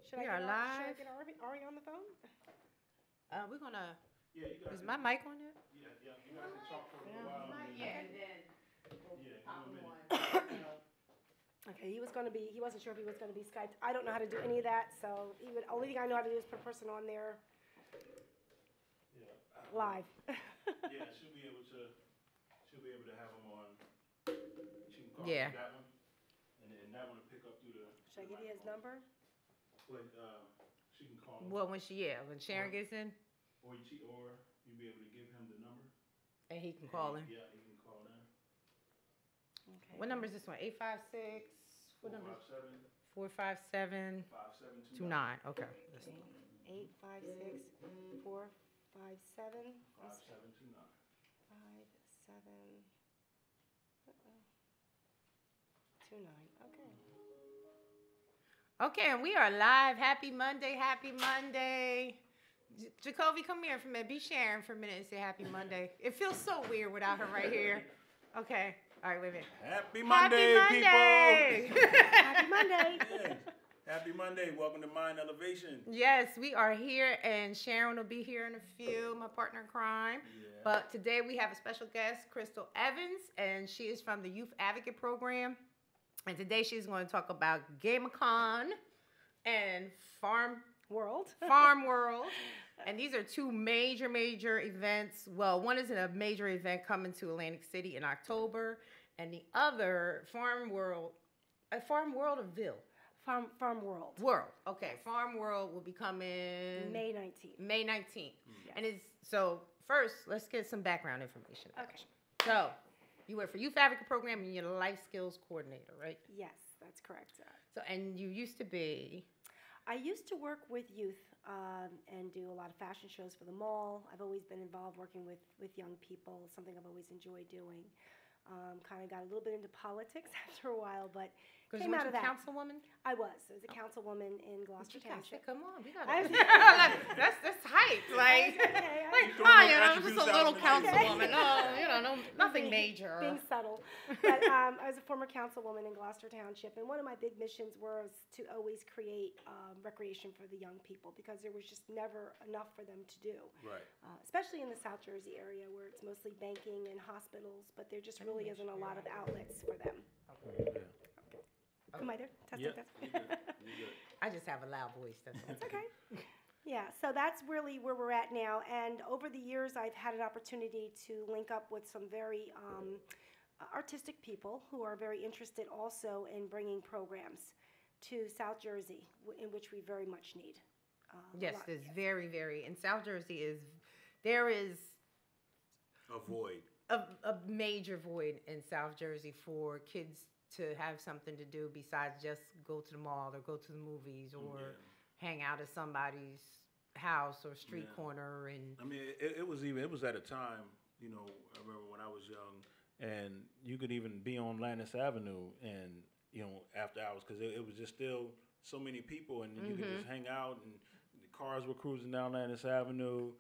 Should I get Ari on the phone? We're gonna. Yeah, you guys. Is my mic on there? Yeah. You guys can talk for a little while. Yeah, and then we'll pop give him him on. Okay, he wasn't sure if he was gonna be Skyped. I don't know how to do any of that, so only thing I know how to do is put a person on there live. Yeah, she'll be able to have him on. She can call that one, and then that one will pick up through the. Should I give you his number? But she can call him. Well, when Sharon gets in, or you'll be able to give him the number, and he can call in. Yeah, he can call in. Okay. What number is this one? 856. What number? 457. 457. 5729. 29. Okay. 856 457 5729. 29. Okay. Okay, and we are live. Happy Monday. Happy Monday. Jacoby, come here for a minute. Be Sharon for a minute and say Happy Monday. It feels so weird without her right here. Okay. All right, wait a minute. Happy Monday, people. Happy Monday. Yeah. Happy Monday. Welcome to Mind Elevation. Yes, we are here, and Sharon will be here in a few, my partner in crime. Yeah. But today we have a special guest, Crystal Evans, and she is from the Youth Advocate Program. And today she's going to talk about GameCon and Farm World. And these are two major events. Well, one is a major event coming to Atlantic City in October, and the other, Farm World or Ville? Farm World. Okay, Farm World will be coming May 19th. May 19th. Yes. And so first, let's get some background information. Okay. So, you work for Youth Advocate Program and you're the Life Skills Coordinator, right? Yes, that's correct. So, and you used to be? I used to work with youth and do a lot of fashion shows for the mall. I've always been involved working with young people, something I've always enjoyed doing. Kind of got a little bit into politics after a while, but came out of that. Councilwoman? I was a councilwoman in Gloucester Township. Come on, we got it. That's hype. Like, I'm just a little councilwoman. No, nothing major. Being subtle. But I was a former councilwoman in Gloucester Township, and one of my big missions was to always create recreation for the young people because there was just never enough for them to do. Right. Especially in the South Jersey area where it's mostly banking and hospitals, but there just really isn't a lot of outlets for them. Okay. Am I there? Testing, testing. You're good. I just have a loud voice. That's okay. Yeah, so that's really where we're at now. And over the years, I've had an opportunity to link up with some very artistic people who are very interested also in bringing programs to South Jersey, in which we very much need. Yes, there's very, in South Jersey there is a void. A major void in South Jersey for kids to have something to do besides just go to the mall or go to the movies or hang out at somebody's house or street corner. And I mean, it was at a time, I remember when I was young, and you could even be on Lannis Avenue and, after hours, because it was just still so many people, and you could just hang out, and the cars were cruising down Lannis Avenue,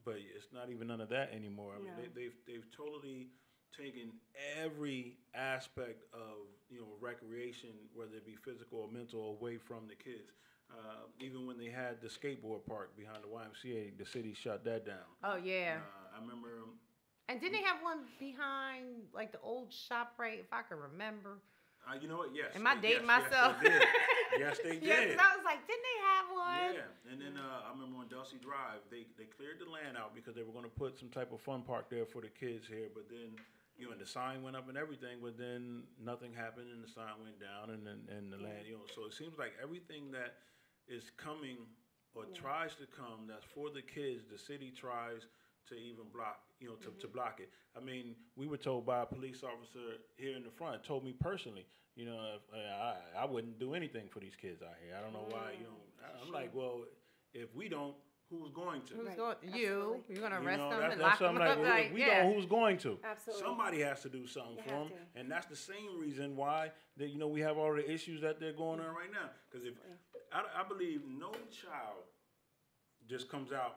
but it's not even none of that anymore. I mean, they've totally taken every aspect of recreation, whether it be physical or mental, away from the kids. Even when they had the skateboard park behind the YMCA, the city shut that down. Oh yeah, I remember. And didn't they have one behind like the old ShopRite, if I can remember? You know what? Yes. Am I dating myself? Yes, they did. Yes, I was like, didn't they have one? Yeah, and then I remember on Delsey Drive, they cleared the land out because they were going to put some type of fun park there for the kids here, but then. And the sign went up and everything, but then nothing happened, and the sign went down, and the land, So it seems like everything that is coming or tries to come that's for the kids, the city tries to even block, to block it. I mean, we were told by a police officer here in the front, told me personally, I wouldn't do anything for these kids out here. I don't know why, I'm like, well, if we don't. Who's going to? Who's going? You're going to arrest them and that's lock them like, up. Well, we know who's going to. Absolutely. Somebody has to do something for them, and that's the same reason why we have all the issues that they're going on right now. Because if I believe no child just comes out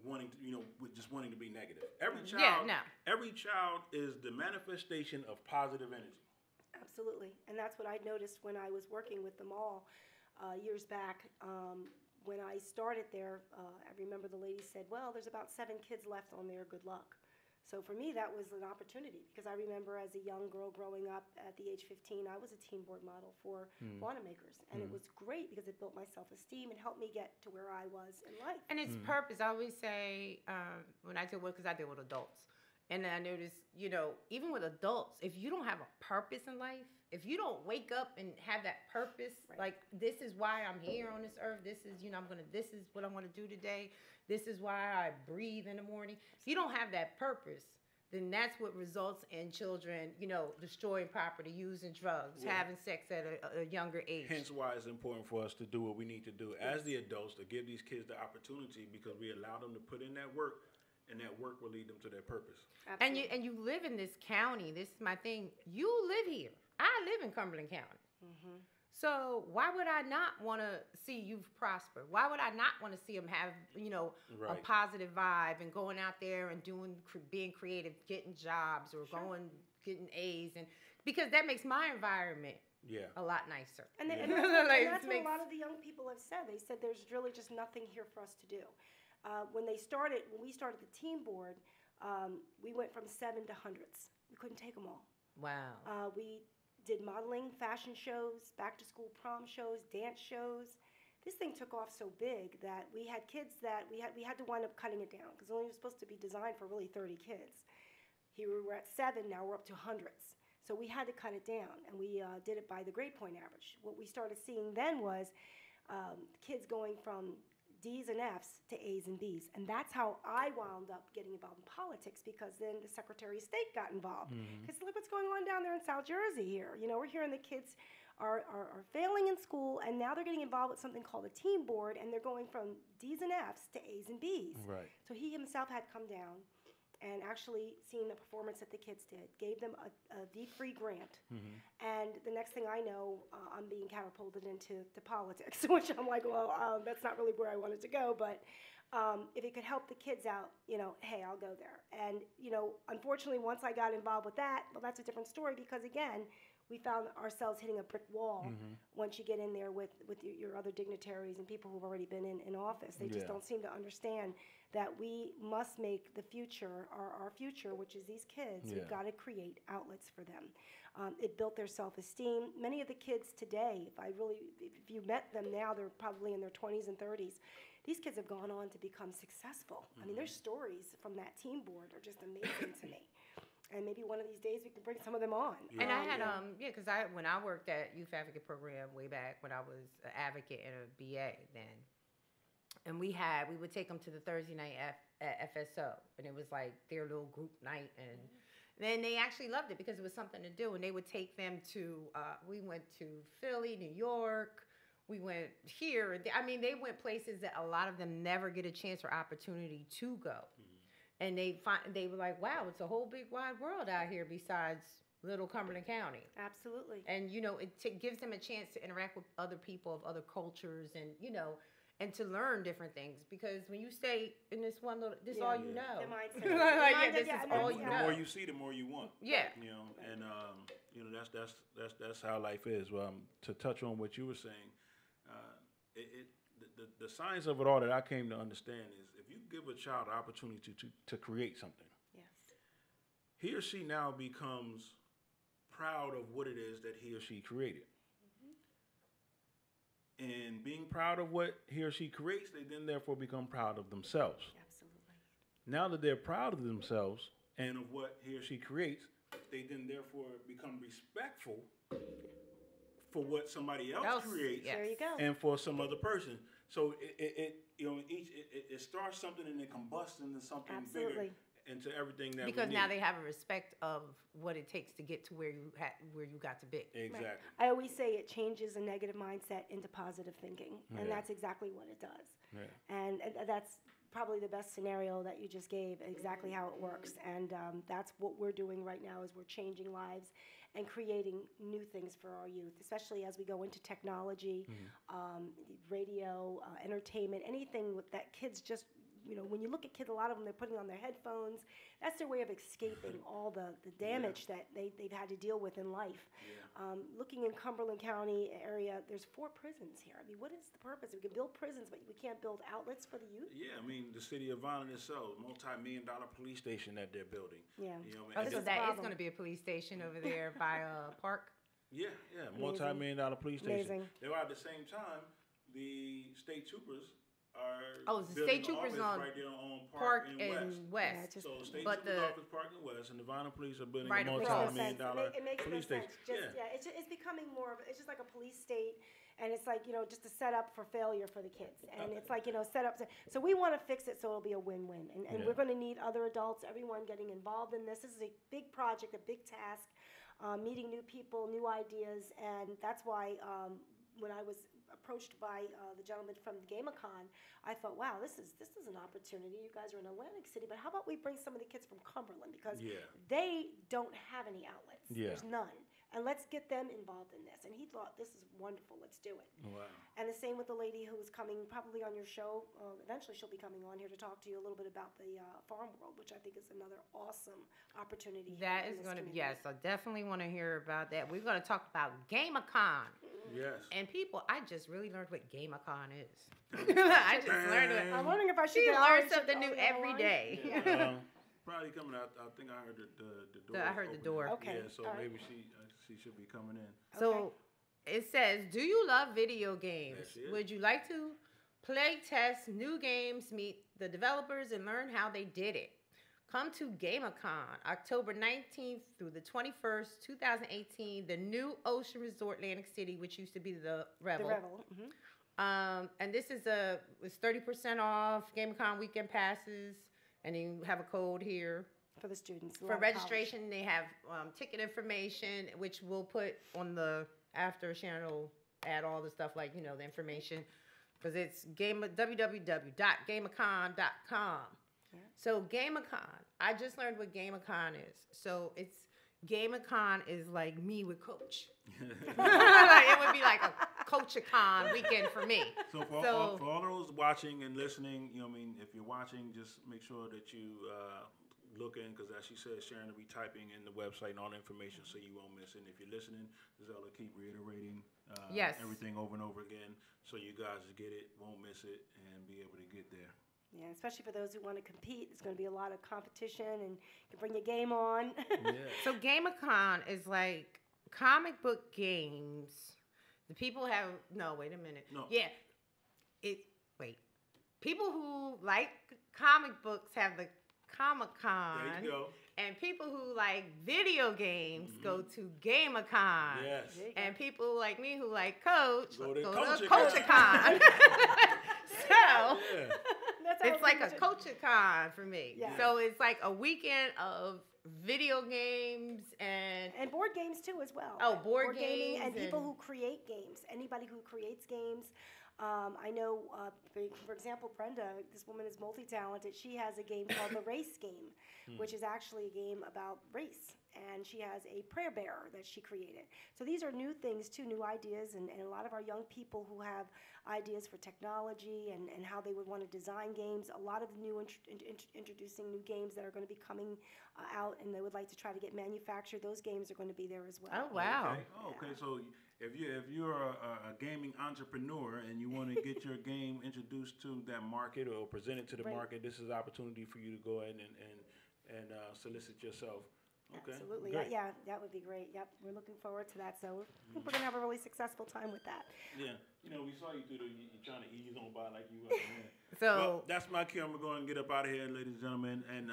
wanting to, with just wanting to be negative. Every child is the manifestation of positive energy. Absolutely, and that's what I noticed when I was working with the mall. years back. When I started there, I remember the lady said, well, there's about 7 kids left on there, good luck. So for me, that was an opportunity because I remember as a young girl growing up at the age 15, I was a team board model for Wanamaker's. And it was great because it built my self-esteem and helped me get to where I was in life. And it's purpose. I always say, when I deal with, because I deal with adults, and I notice, you know, even with adults, if you don't have a purpose in life, if you don't wake up and have that purpose, like, this is why I'm here on this earth, this is, you know, this is what I'm going to do today, this is why I breathe in the morning. If you don't have that purpose, then that's what results in children, you know, destroying property, using drugs, having sex at a younger age. Hence why it's important for us to do what we need to do as the adults to give these kids the opportunity because we allow them to put in that work. And that work will lead them to their purpose. Absolutely. And you live in this county. This is my thing. You live here. I live in Cumberland County. So why would I not want to see youth prosper? Why would I not want to see them have, you know, a positive vibe and going out there and being creative, getting jobs or getting A's, and because that makes my environment a lot nicer. And that's what a lot of the young people have said. They said there's really just nothing here for us to do. When we started the team board, we went from 7 to hundreds. We couldn't take them all. Wow. We did modeling, fashion shows, back-to-school prom shows, dance shows. This thing took off so big that we had kids that we had to wind up cutting it down because it only was supposed to be designed for really 30 kids. Here we were at 7, now we're up to hundreds. So we had to cut it down, and we did it by the grade point average. What we started seeing then was kids going from D's and F's to A's and B's. And that's how I wound up getting involved in politics because then the Secretary of State got involved. Because look what's going on down there in South Jersey here. You know, we're hearing the kids are failing in school and now they're getting involved with something called a team board and they're going from D's and F's to A's and B's. Right. So he himself had come down and actually seen the performance that the kids did, gave them a V-free grant. And the next thing I know, I'm being catapulted into politics, which I'm like, well, that's not really where I wanted to go. But if it could help the kids out, you know, hey, I'll go there. And, you know, unfortunately, once I got involved with that, well, that's a different story because, again, we found ourselves hitting a brick wall once you get in there with your other dignitaries and people who've already been in office. They just don't seem to understand that we must make the future, our future, which is these kids, we've got to create outlets for them. It built their self-esteem. Many of the kids today, if you met them now, they're probably in their 20s and 30s. These kids have gone on to become successful. I mean, their stories from that team board are just amazing to me. And maybe one of these days we can bring some of them on. And I had, because when I worked at Youth Advocate Program way back when I was an advocate and a BA then, and we would take them to the Thursday night FSO, and it was like their little group night, and then they actually loved it because it was something to do, and they would take them to, we went to Philly, New York, we went here, I mean, they went places that a lot of them never get a chance or opportunity to go. And they were like, wow, it's a whole big wide world out here besides little Cumberland County. Absolutely. And, you know, it gives them a chance to interact with other people of other cultures and, you know, and to learn different things. Because when you stay in this one little, this is all you know. The mindset. This is all you know. The more you see, the more you want. Yeah. You know, and, you know, that's how life is. Well, to touch on what you were saying, the science of it all that I came to understand is if you give a child the opportunity to create something, he or she now becomes proud of what it is that he or she created. And being proud of what he or she creates, they then therefore become proud of themselves. Absolutely. Now that they're proud of themselves and of what he or she creates, they then therefore become respectful for what somebody else creates. There you go. And for some other person. So it starts something and it combusts into something bigger, into everything that because we now need. they have a respect of what it takes to get to where you got to be. Exactly. Right. I always say it changes a negative mindset into positive thinking, and that's exactly what it does. Yeah. And that's probably the best scenario that you just gave, exactly how it works. And that's what we're doing right now is we're changing lives and creating new things for our youth, especially as we go into technology, radio, entertainment, anything that kids just when you look at kids, a lot of them, they're putting on their headphones. That's their way of escaping all the damage that they've had to deal with in life. Yeah. Looking in Cumberland County area, there's 4 prisons here. I mean, what is the purpose? We can build prisons, but we can't build outlets for the youth? Yeah, I mean, the city of Violent itself, multi-million-dollar police station that they're building. Yeah. So that is going to be a police station over there by a park? Yeah, multi-million-dollar police station. Amazing. Though at the same time, the state troopers are the state troopers on right there on Park and West. Yeah, so the state troopers office Park and West, and the Violent Police are building right a multi-million-dollar police station. It's becoming more of, it's just like a police state, and it's like, just a setup for failure for the kids. And it's like, set up. So we want to fix it so it'll be a win-win. And we're going to need other adults, everyone getting involved in this. This is a big project, a big task, meeting new people, new ideas. And that's why when I was approached by the gentleman from the GameCon, I thought, wow, this is an opportunity. You guys are in Atlantic City, but how about we bring some of the kids from Cumberland, because they don't have any outlets. There's none. And let's get them involved in this. And he thought, this is wonderful. Let's do it. Wow. And the same with the lady who's coming probably on your show. Eventually she'll be coming on here to talk to you a little bit about the farm world, which I think is another awesome opportunity. That is going to be, yes, I definitely want to hear about that. We're going to talk about GameCon. Yes. And people, I just really learned what GameCon is. I just learned it. I'm wondering if I should learn something new every day. Yeah. Probably coming out. I think I heard the door. I heard the door. Okay. Yeah, so maybe she should be coming in. So it says, do you love video games? Yes, Would you like to play test new games, meet the developers, and learn how they did it? Come to GameCon, October 19th through the 21st, 2018, the new Ocean Resort, Atlantic City, which used to be the Revel. The Revel. Mm-hmm. And this is it's 30% off GameCon weekend passes, and you have a code here. For the students. For registration, they have ticket information, which we'll put on the after. Sharon will add all the stuff like, the information, because it's www.gamecon.com. Yeah. So GameCon, I just learned what GameCon is. So GameCon is like me with Coach. It would be like a Coach-a-con weekend for me. So for all those watching and listening, if you're watching, just make sure that you look in, because as she said, Sharon will be typing in the website and all the information so you won't miss it. And if you're listening, Zella keep reiterating everything over and over again so you guys get it, won't miss it, and be able to get there. Yeah, especially for those who want to compete. There's going to be a lot of competition, and you can bring your game on. So GameCon is like comic book games. The people have wait a minute. No. Yeah. People who like comic books have the Comic-Con. There you go. And people who like video games go to GameCon. Yes. And people like me who like Coach go to Coach-a-con. So it's like a Coach-a-con for me. Yeah. So it's like a weekend of video games and board games too as well. Oh, board games and people who create games. Anybody who creates games. I know, for example, Brenda, this woman is multi-talented. She has a game called the Race Game, which is actually a game about race. And she has a prayer bearer that she created. So these are new things, too, new ideas. And a lot of our young people who have ideas for technology and how they would want to design games, a lot of new introducing new games that are going to be coming out, and they would like to try to get manufactured. Those games are going to be there as well. Oh, wow. Okay. So if you're a gaming entrepreneur and you want to get your game introduced to that market or present it to the market, this is an opportunity for you to go ahead and solicit yourself. Okay. Absolutely. Great. Yeah, that would be great. Yep, we're looking forward to that. So we're going to have a really successful time with that. Yeah. We saw you through you're trying to ease on by like you were. So that's my cue. I'm going to get up out of here, ladies and gentlemen. And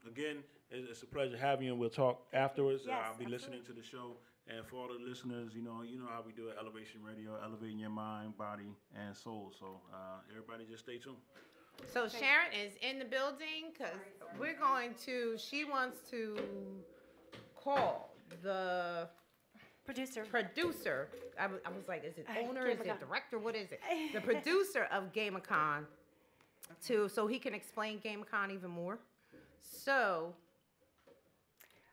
again, it's a pleasure having you, and we'll talk afterwards. Yes, I'll be listening to the show. And for all the listeners, you know how we do it, Elev8tion Radio, elevating your mind, body, and soul. So everybody just stay tuned. So Sharon is in the building because she wants to call the producer. I was like, is it owner? Is it director? What is it? The producer of GameCon, so he can explain GameCon even more. So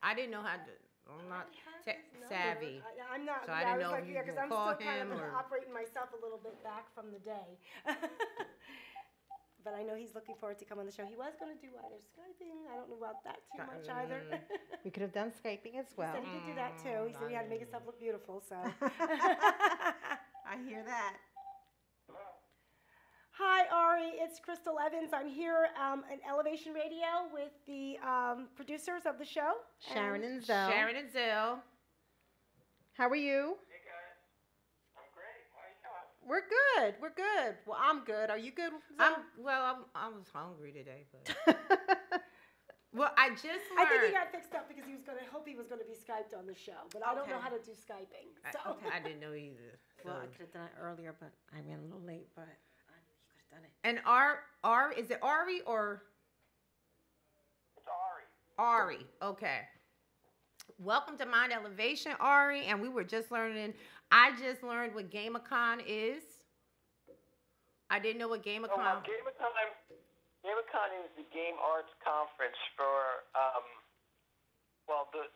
I didn't know how to. I'm not tech savvy. I'm not. So I didn't know if you because I'm call still kind him of or operating myself a little bit back from the day. but I know he's looking forward to come on the show. He was going to do either Skyping. I don't know about that too much either. We could have done Skyping as well. He said he could do that too. He said he had to make himself look beautiful, so. I hear that. Hi, Ari. It's Crystal Evans. I'm here at Elev8tion Radio with the producers of the show. Sharon and Zell. Sharon and Zell. How are you? Hey guys, I'm great. How you doing? We're good. We're good. Well, I'm good. Are you good, Zell? I was hungry today, but well, I just learned. I think he got fixed up because he was going to hope he was going to be Skyped on the show, but I don't know how to do Skyping. So. I didn't know either. Well, I could have done it earlier, but I ran a little late. But you could have done it. And is it Ari or? It's Ari. Ari. Okay. Welcome to Mind Elevation, Ari. And we were just learning. I just learned what GameCon is. I didn't know what GameCon. GameCon is the Game Arts Conference for,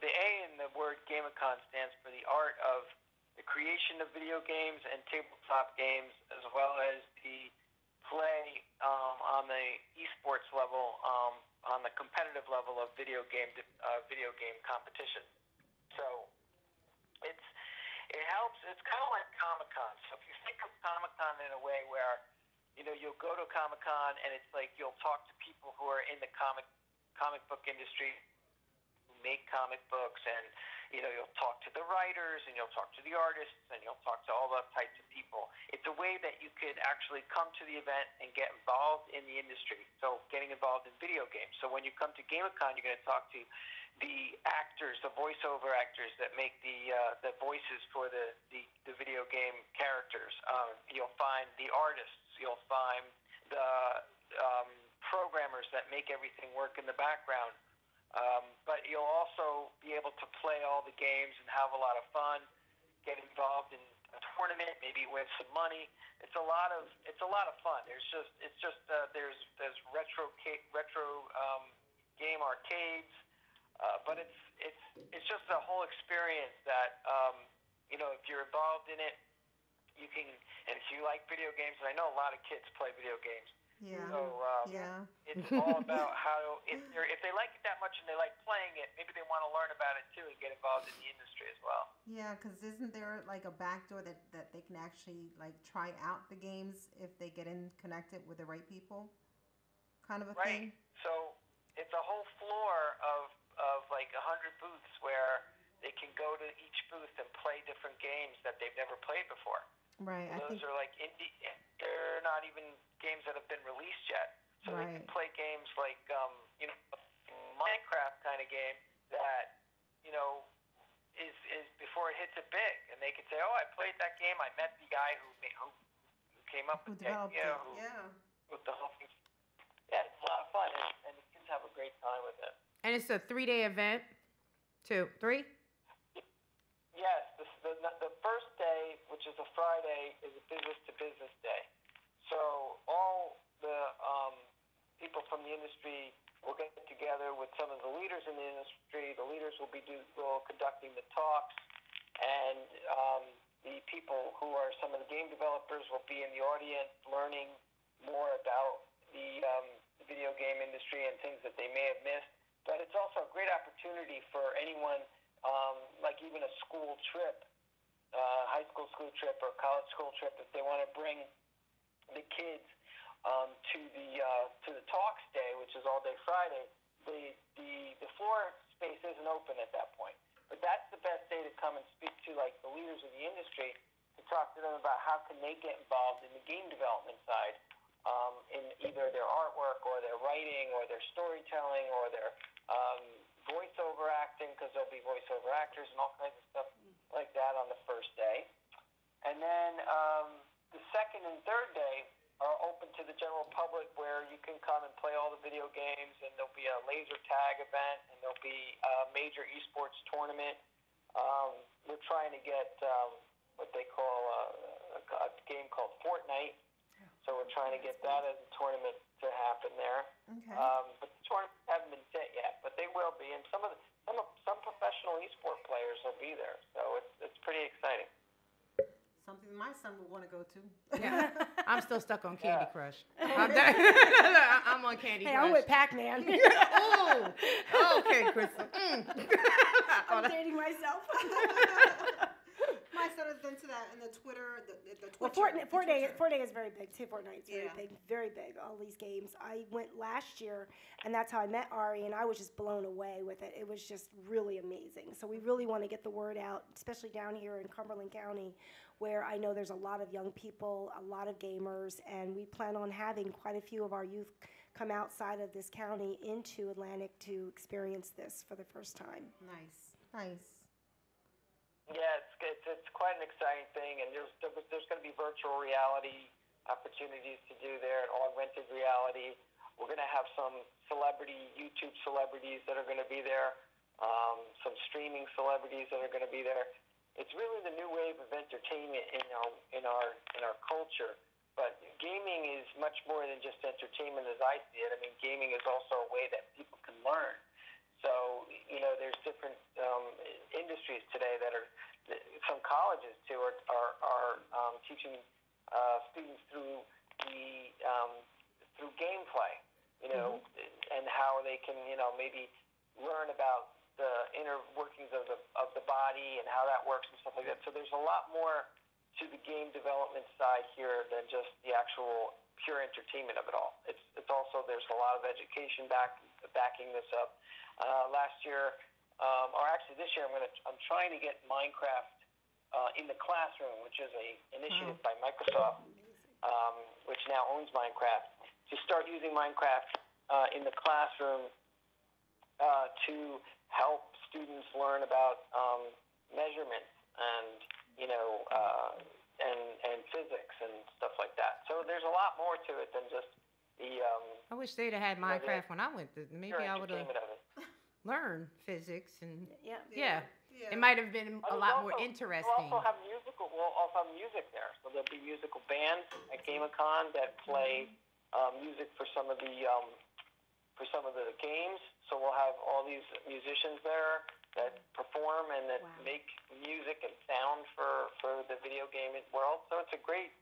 the A in the word GameCon stands for the art of the creation of video games and tabletop games, as well as the play on the esports level, on the competitive level of video game competition. So it helps. It's kind of like Comic-Con. So if you think of Comic-Con in a way where you'll go to Comic-Con and it's like you'll talk to people who are in the comic book industry, who make comic books, and you'll talk to the writers and you'll talk to the artists and you'll talk to all those types of people. It's a way that you could actually come to the event and get involved in the industry. So getting involved in video games. So when you come to GameCon, you're going to talk to the actors, the voiceover actors that make the voices for the video game characters. You'll find the artists. You'll find the programmers that make everything work in the background. But you'll also be able to play all the games and have a lot of fun, get involved in a tournament, maybe win some money. It's a lot of fun. There's retro game arcades, but it's just a whole experience that if you're involved in it, you can. And if you like video games, and I know a lot of kids play video games. Yeah. So it's all about how if they like it that much and they like playing it, maybe they want to learn about it too and get involved in the industry as well. Yeah, because isn't there like a backdoor that they can actually like try out the games if they get in connected with the right people, kind of a thing? Right. So it's a whole floor of like 100 booths where they can go to each booth and play different games that they've never played before. Right. So those are like indie. They're not even games that have been released yet. So they can play games like Minecraft kind of game that is before it hits it big, and they can say, "Oh, I played that game. I met the guy who came up with it. With the whole thing." Yeah, it's a lot of fun, and the kids have a great time with it. And it's a 3-day event. 2, 3. Yes, the first day, which is a Friday, is a business-to-business day. So all the people from the industry will get together with some of the leaders in the industry. The leaders will be conducting the talks, and the people who are some of the game developers will be in the audience learning more about the video game industry and things that they may have missed. But it's also a great opportunity for anyone, like even a school trip, high school trip or college school trip, if they want to bring the kids to the talks day, which is all day Friday. The floor space isn't open at that point, but that's the best day to come and speak to like the leaders of the industry, to talk to them about how can they get involved in the game development side, in either their artwork or their writing or their storytelling or their voiceover acting, because there'll be voiceover actors and all kinds of stuff like that on the first day. And then the second and third day are open to the general public, where you can come and play all the video games, and there'll be a laser tag event, and there'll be a major esports tournament. We're trying to get what they call a game called Fortnite. So we're trying to get that as a tournament to happen there. Okay. But the tournaments haven't been set yet, but they will be, and some professional esport players will be there. So it's pretty exciting. So something my son would want to go to. Yeah. I'm still stuck on Candy Crush. Oh, I'm on Candy Hey, Crush. I'm with Pac-Man. Oh, okay, Crystal. I'm dating myself. My son is into that, and the Twitter, the Well, Twitcher. Fortnite is very big too. Fortnite's very Yeah. big, very big. All these games. I went last year, and that's how I met Ari, and I was just blown away with it. It was just really amazing. So we really want to get the word out, especially down here in Cumberland County, where I know there's a lot of young people, a lot of gamers, and we plan on having quite a few of our youth come outside of this county into Atlantic to experience this for the first time. Nice. Yeah, it's quite an exciting thing, and there's going to be virtual reality opportunities to do there, and augmented reality. We're going to have some YouTube celebrities that are going to be there, some streaming celebrities that are going to be there. It's really the new wave of entertainment in our culture. But gaming is much more than just entertainment, as I see it. I mean, gaming is also a way that people can learn. So, there's different industries today that are, some colleges too are teaching students through through gameplay, and how they can, maybe learn about the inner workings of the body and how that works and stuff like that. So there's a lot more to the game development side here than just the actual pure entertainment of it all. It's also, there's a lot of education backing this up. Last year, or actually this year, I'm trying to get Minecraft in the classroom, which is a initiative by Microsoft, which now owns Minecraft, to start using Minecraft in the classroom to help students learn about measurements and and physics and stuff like that. So there's a lot more to it than just the. I wish they'd have had Minecraft when I went to. Maybe I would have learned physics and yeah. It might have been a lot more interesting. We'll also have music there. So there'll be musical bands at GameCon that play music for some of the games. So we'll have all these musicians there that perform and that make music and sound for the video game world. So it's a great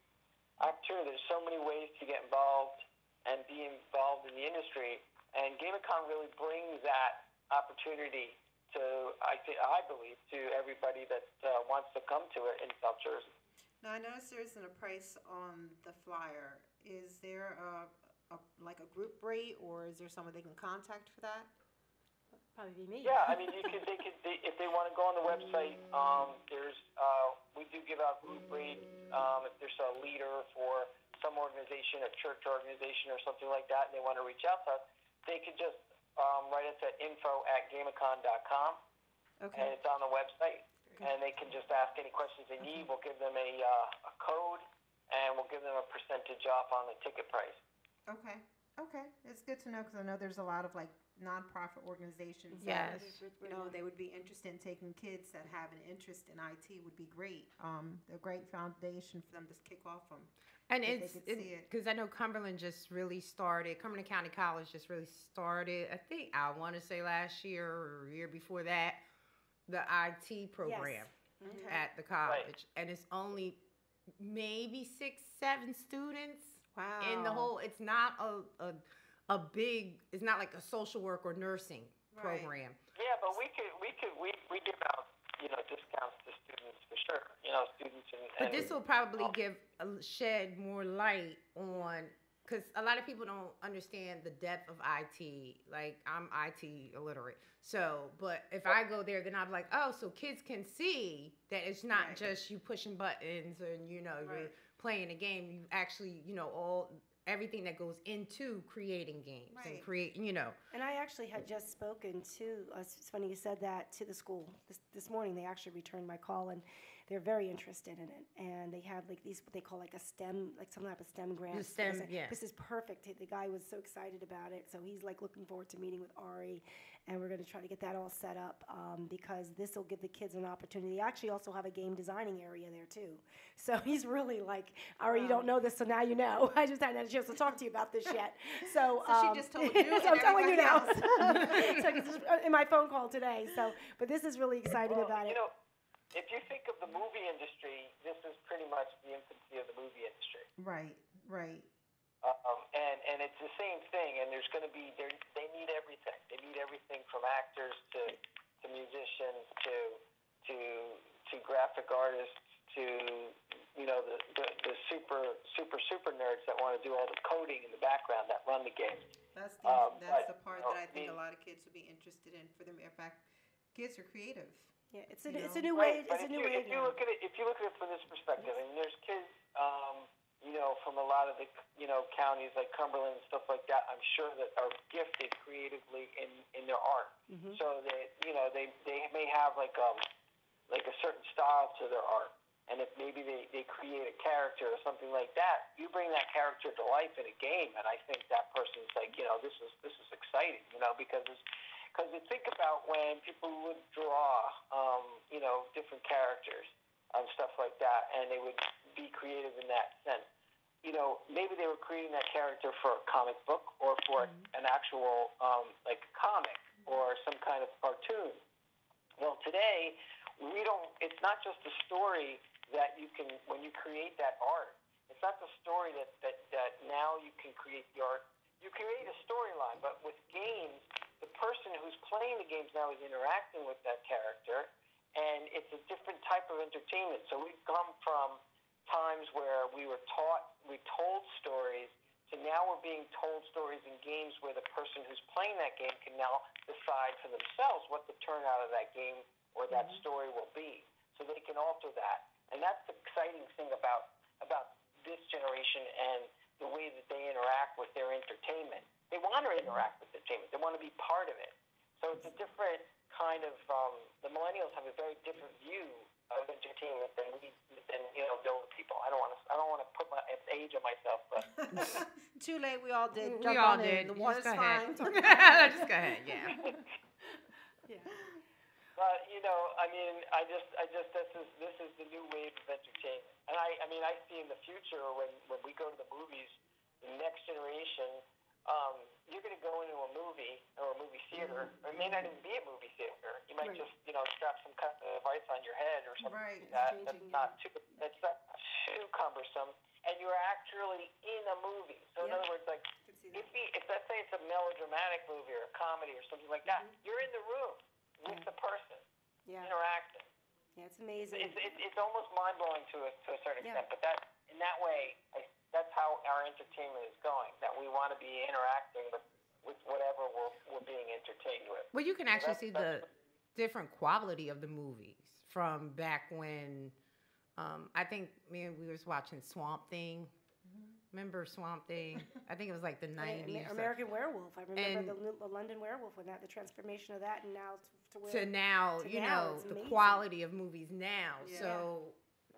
opportunity. There's so many ways to get involved and be involved in the industry, and GameCon really brings that opportunity to, I believe, to everybody that wants to come to it in South Jersey. Now, I noticed there isn't a price on the flyer. Is there a group rate, or is there someone they can contact for that? Probably be me. Yeah, I mean, they if they want to go on the website, we do give out group rates. If there's a leader for some organization, a church organization or something like that, and they want to reach out to us, they could just write us at info@gamacon.com. Okay. And it's on the website. Okay. And they can just ask any questions they need. We'll give them a code, and we'll give them a percentage off on the ticket price. Okay. It's good to know, because I know there's a lot of nonprofit organizations. Yes. That, they would be interested in taking kids that have an interest in IT. Would be great. A great foundation for them to kick off from. And it's because I know Cumberland just really started. Cumberland County College just really started. I think I want to say last year or year before that, the IT program at the college, and it's only maybe 6-7 students. Wow. In the whole, it's not a big. It's not like a social work or nursing program. Yeah, but we give out discounts to students for sure. Students But this will probably shed more light on, because a lot of people don't understand the depth of IT. Like, I'm IT illiterate. So, but if I go there, then I'm like, oh, so kids can see that it's not just you pushing buttons and, you're playing a game. You actually, everything that goes into creating games and create, And I actually had just spoken to, it's funny you said that, to the school this morning. They actually returned my call, and they're very interested in it. And they have these, what they call a STEM, some type of STEM grant. The STEM, This is perfect. The guy was so excited about it. So he's looking forward to meeting with Ari, and we're going to try to get that all set up because this will give the kids an opportunity. They actually also have a game designing area there too. So he's really Ari, you don't know this, so now you know. I just hadn't had a chance to talk to you about this yet. So she just told you. So I'm telling you now. So it's in my phone call today. So, but this is really exciting about it. if you think of the movie industry, this is pretty much the infancy of the movie industry. Right. Right. And it's the same thing. And there's going to be they need everything. They need everything from actors to musicians to graphic artists to the super nerds that want to do all the coding in the background that run the games. That's the part that I think a lot of kids would be interested in. For the mere fact, kids are creative. Yeah, it's a new way. Right, It's a new way. If you look at it from this perspective, and there's kids, from a lot of the counties like Cumberland and stuff like that, I'm sure that are gifted creatively in their art. Mm-hmm. So that they may have like a certain style to their art. And if maybe they create a character or something like that, you bring that character to life in a game, and I think that person's like, this is exciting, because you think about when people would draw, different characters and stuff like that, and they would be creative in that sense. Maybe they were creating that character for a comic book or for an actual like comic or some kind of cartoon. Well, today it's not just a story that you can, when you create that art, it's not the story that now you can create the art. You create a storyline, but with games, the person who's playing the games now is interacting with that character, and it's a different type of entertainment. So we've come from times where we told stories, to now we're being told stories in games where the person who's playing that game can now decide for themselves what the turnout of that game or that story will be. So they can alter that. And that's the exciting thing about this generation and the way that they interact with their entertainment. They want to interact with entertainment. They want to be part of it. So it's a different kind of, the millennials have a very different view of entertainment than older people. I don't want to put my age on myself, but too late. We all did. We all did. The water's fine. Just go ahead. Yeah. Yeah. But this is the new wave of entertainment, and I see in the future when we go to the movies, the next generation, you're going to go into a movie or a movie theater, or it may not even be a movie theater. You might just strap some kind of device on your head or something like that. That's not too cumbersome, and you're actually in a movie. So in other words, like if let's say it's a melodramatic movie or a comedy or something like that, you're in the room with the person, interacting. Yeah, it's amazing. It's almost mind blowing to a certain extent, but in that way, that's how our entertainment is going. That we want to be interacting with whatever we're being entertained with. Well, you can actually see the different quality of the movies from back when. I think we was watching Swamp Thing. Remember Swamp Thing? I think it was like the 90s. American Werewolf. I remember the London Werewolf and the transformation of that, and now to now, the quality of movies now. Yeah. So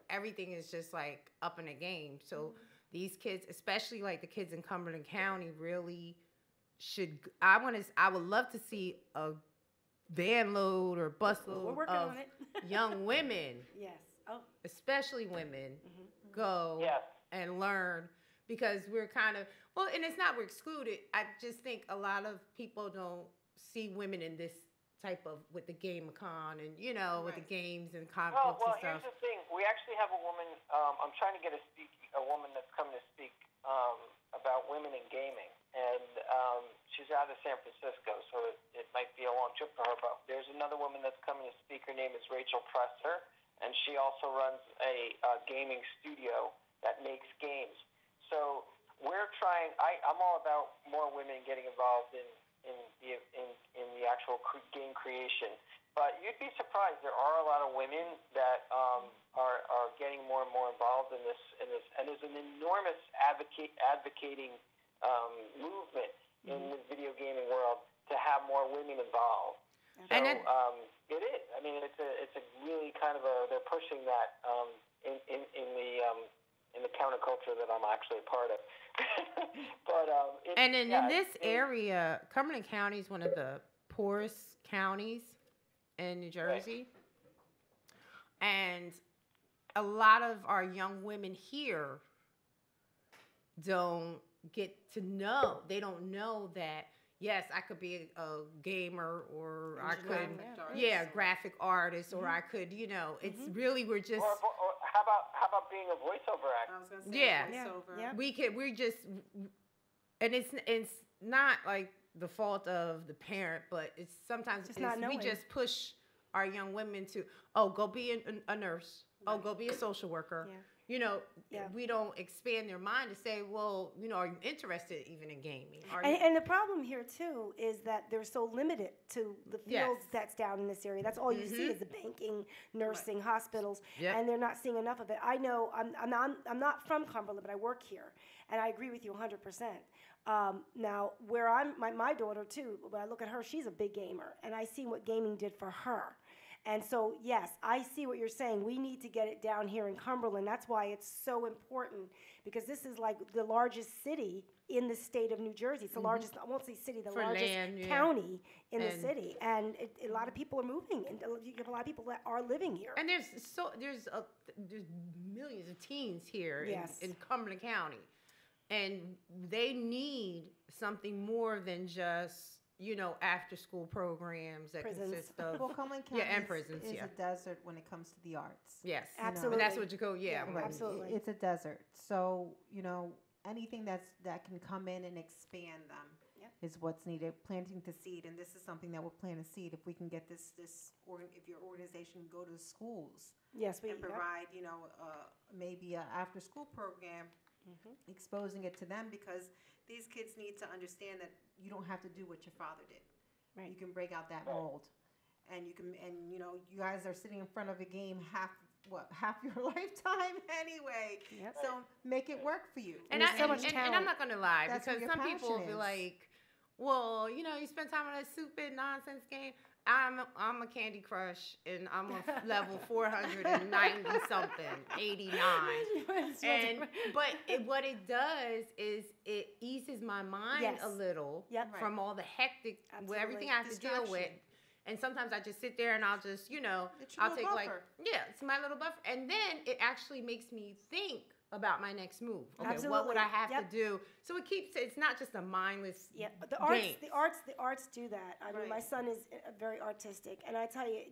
everything is just like up in the game. So these kids, especially like the kids in Cumberland County, really should. I would love to see a van load or bus load of young women. Yes. Oh. Especially women go and learn. Because we're kind of, and it's not we're excluded. I just think a lot of people don't see women in this type of, with the GameCon and, with the games and comic books and stuff. Well, here's the thing. We actually have a woman, I'm trying to get a woman that's coming to speak about women in gaming. And she's out of San Francisco, so it might be a long trip for her. But there's another woman that's coming to speak. Her name is Rachel Presser, and she also runs a gaming studio that makes games. So we're trying. I'm all about more women getting involved in the actual game creation. But you'd be surprised. There are a lot of women that are getting more and more involved in this. And there's an enormous advocating movement in the video gaming world to have more women involved. So it is. I mean, it's a really kind of they're pushing that in the counterculture that I'm actually a part of. But in this area, Cumberland County is one of the poorest counties in New Jersey. Right. And a lot of our young women here don't get to know. They don't know that, yes, I could be a gamer, or I could, Graphic graphic artist, or I could, it's really, we're just, Or how about being a voiceover actor? I was gonna say Yeah. voiceover. Yeah. we're just, and it's not like the fault of the parent, but it's sometimes Just not we knowing. just push our young women to, go be a nurse, go be a social worker. Yeah. Yeah. We don't expand their mind to say, well, are you interested even in gaming? And the problem here too is that they're so limited to the fields that's down in this area. That's all you see is the banking, nursing, hospitals, and they're not seeing enough of it. I know I'm not from Cumberland, but I work here, and I agree with you 100%. Now, where my daughter too, when I look at her, she's a big gamer, and I see what gaming did for her. And so, yes, I see what you're saying. We need to get it down here in Cumberland. That's why it's so important, because this is like the largest city in the state of New Jersey. It's the largest, I won't say city, the largest county in the city. And a lot of people are moving, and you have a lot of people that are living here. And there's millions of teens here in Cumberland County. And they need something more than just, after school programs that Prisons. consist of Cumberland County and prisons, is a desert when it comes to the arts. Yes, Absolutely. And that's what you go. Yeah, Right. Absolutely. It's a desert. So, anything that can come in and expand them is what's needed. Planting the seed, and this is something that will plant a seed. If we can get if your organization go to schools, and provide, maybe a after school program, exposing it to them, because these kids need to understand that you don't have to do what your father did. Right. You can break out that mold, and you guys are sitting in front of a game half your lifetime anyway. Yep. So make it work for you. And I'm not gonna lie, That's because where your some people passion be is. like, well, you spend time on that stupid nonsense game. I'm a Candy Crush, and I'm a level 490 something, 89. What it does is it eases my mind a little from all the hectic, everything I have to deal with. And sometimes I just sit there and I'll just, I'll take buffer. It's my little buffer. And then it actually makes me think about my next move. Okay, Absolutely. what would I have to do? So it's not just a mindless the arts do that. I mean, my son is very artistic, and I tell you,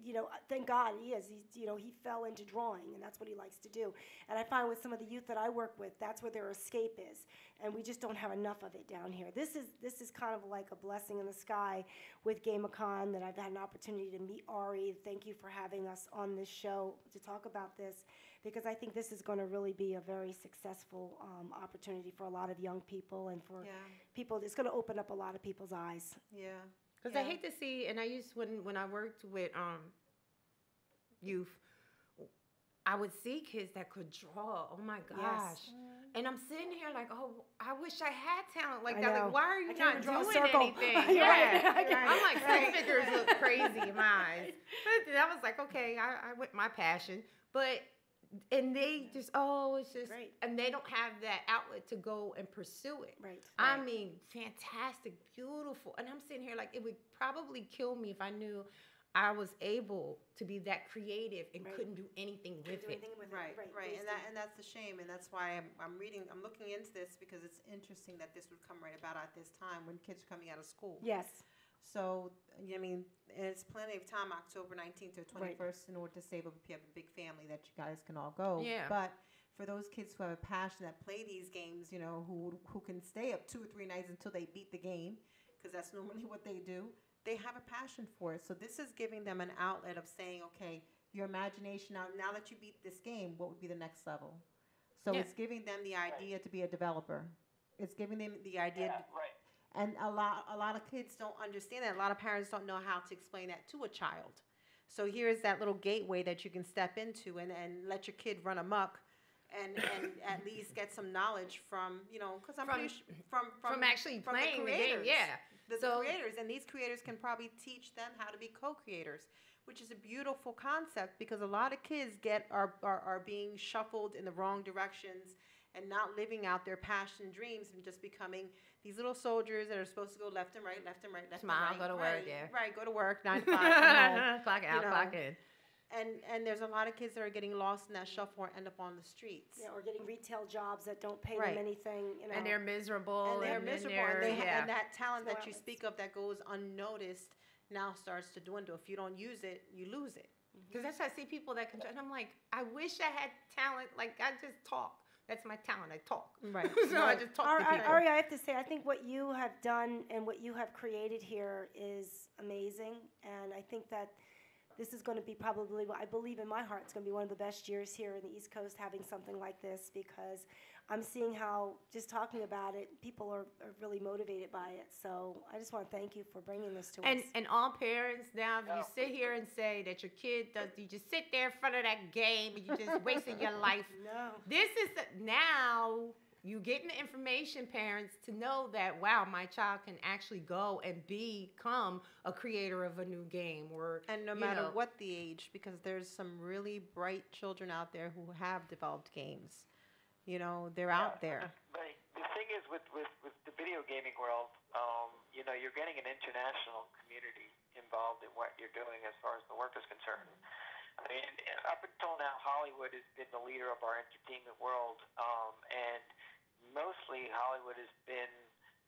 thank God he is. He fell into drawing, and that's what he likes to do. And I find with some of the youth that I work with, that's where their escape is, and we just don't have enough of it down here. This is kind of like a blessing in the sky with GameCon, that I've had an opportunity to meet Ari. Thank you for having us on this show to talk about this, because I think this is going to really be a very successful opportunity for a lot of young people, and for people. It's going to open up a lot of people's eyes. Yeah. Because I hate to see, and I used, when I worked with youth, I would see kids that could draw. Oh my gosh. Yes. And I'm sitting here like, oh, I wish I had talent like I that. know. Like, why are you I can't not even draw a doing circle. anything? You're right. I'm like, six figures look crazy in my eyes. But I was like, okay, I went my passion. But, and they just, it's just, Right. and they don't have that outlet to go and pursue it. Right. I mean, fantastic, beautiful. And I'm sitting here like, it would probably kill me if I knew I was able to be that creative and couldn't do anything with it. Right. And that's the shame, and that's why I'm looking into this, because it's interesting that this would come right about at this time when kids are coming out of school. Yes. So, I mean, it's plenty of time, October 19th to 21st, in order to save up if you have a big family that you guys can all go. Yeah. But for those kids who have a passion, that play these games, who can stay up 2 or 3 nights until they beat the game, because that's normally what they do, they have a passion for it. So this is giving them an outlet of saying, okay, your imagination, now that you beat this game, what would be the next level? So it's giving them the idea to be a developer. It's giving them the idea. And a lot of kids don't understand that. A lot of parents don't know how to explain that to a child. So here's that little gateway that you can step into and let your kid run amok, and at least get some knowledge from, because I'm pretty sure from actually playing the game, the creators. And these creators can probably teach them how to be co-creators, which is a beautiful concept, because a lot of kids are being shuffled in the wrong directions and not living out their passion dreams, and just becoming these little soldiers that are supposed to go left and right, left and right, left Smile, and right. go to work, Right, go to work, 9 to 5, come home, clock out, clock in. And there's a lot of kids that are getting lost in that shuffle or end up on the streets. Yeah, or getting retail jobs that don't pay Right. them anything, you know. And they're miserable. And they're then miserable, yeah. and that talent No that you outlets. speak of that goes unnoticed now starts to dwindle. If you don't use it, you lose it. Because that's why I see people that can, and I'm like, I wish I had talent. Like, I just talk. That's my talent. I talk. Right. So I just talk to people. Ari, I have to say, I think what you have done and what you have created here is amazing. And I think that this is going to be probably, I believe in my heart, it's going to be one of the best years here in the East Coast having something like this, because I'm seeing how, just talking about it, people are really motivated by it. So I just want to thank you for bringing this to us. And all parents now, if you sit here and say that your kid does, you just sit there in front of that game and you just wasting your life. No. This is now you getting the information, parents, to know that, wow, my child can actually go and become a creator of a new game. Or, And no matter what the age, because there's some really bright children out there who have developed games. You know, they're out there. But the thing is, with the video gaming world, you know, you're getting an international community involved in what you're doing as far as the work is concerned. I mean, up until now, Hollywood has been the leader of our entertainment world, and mostly Hollywood has been,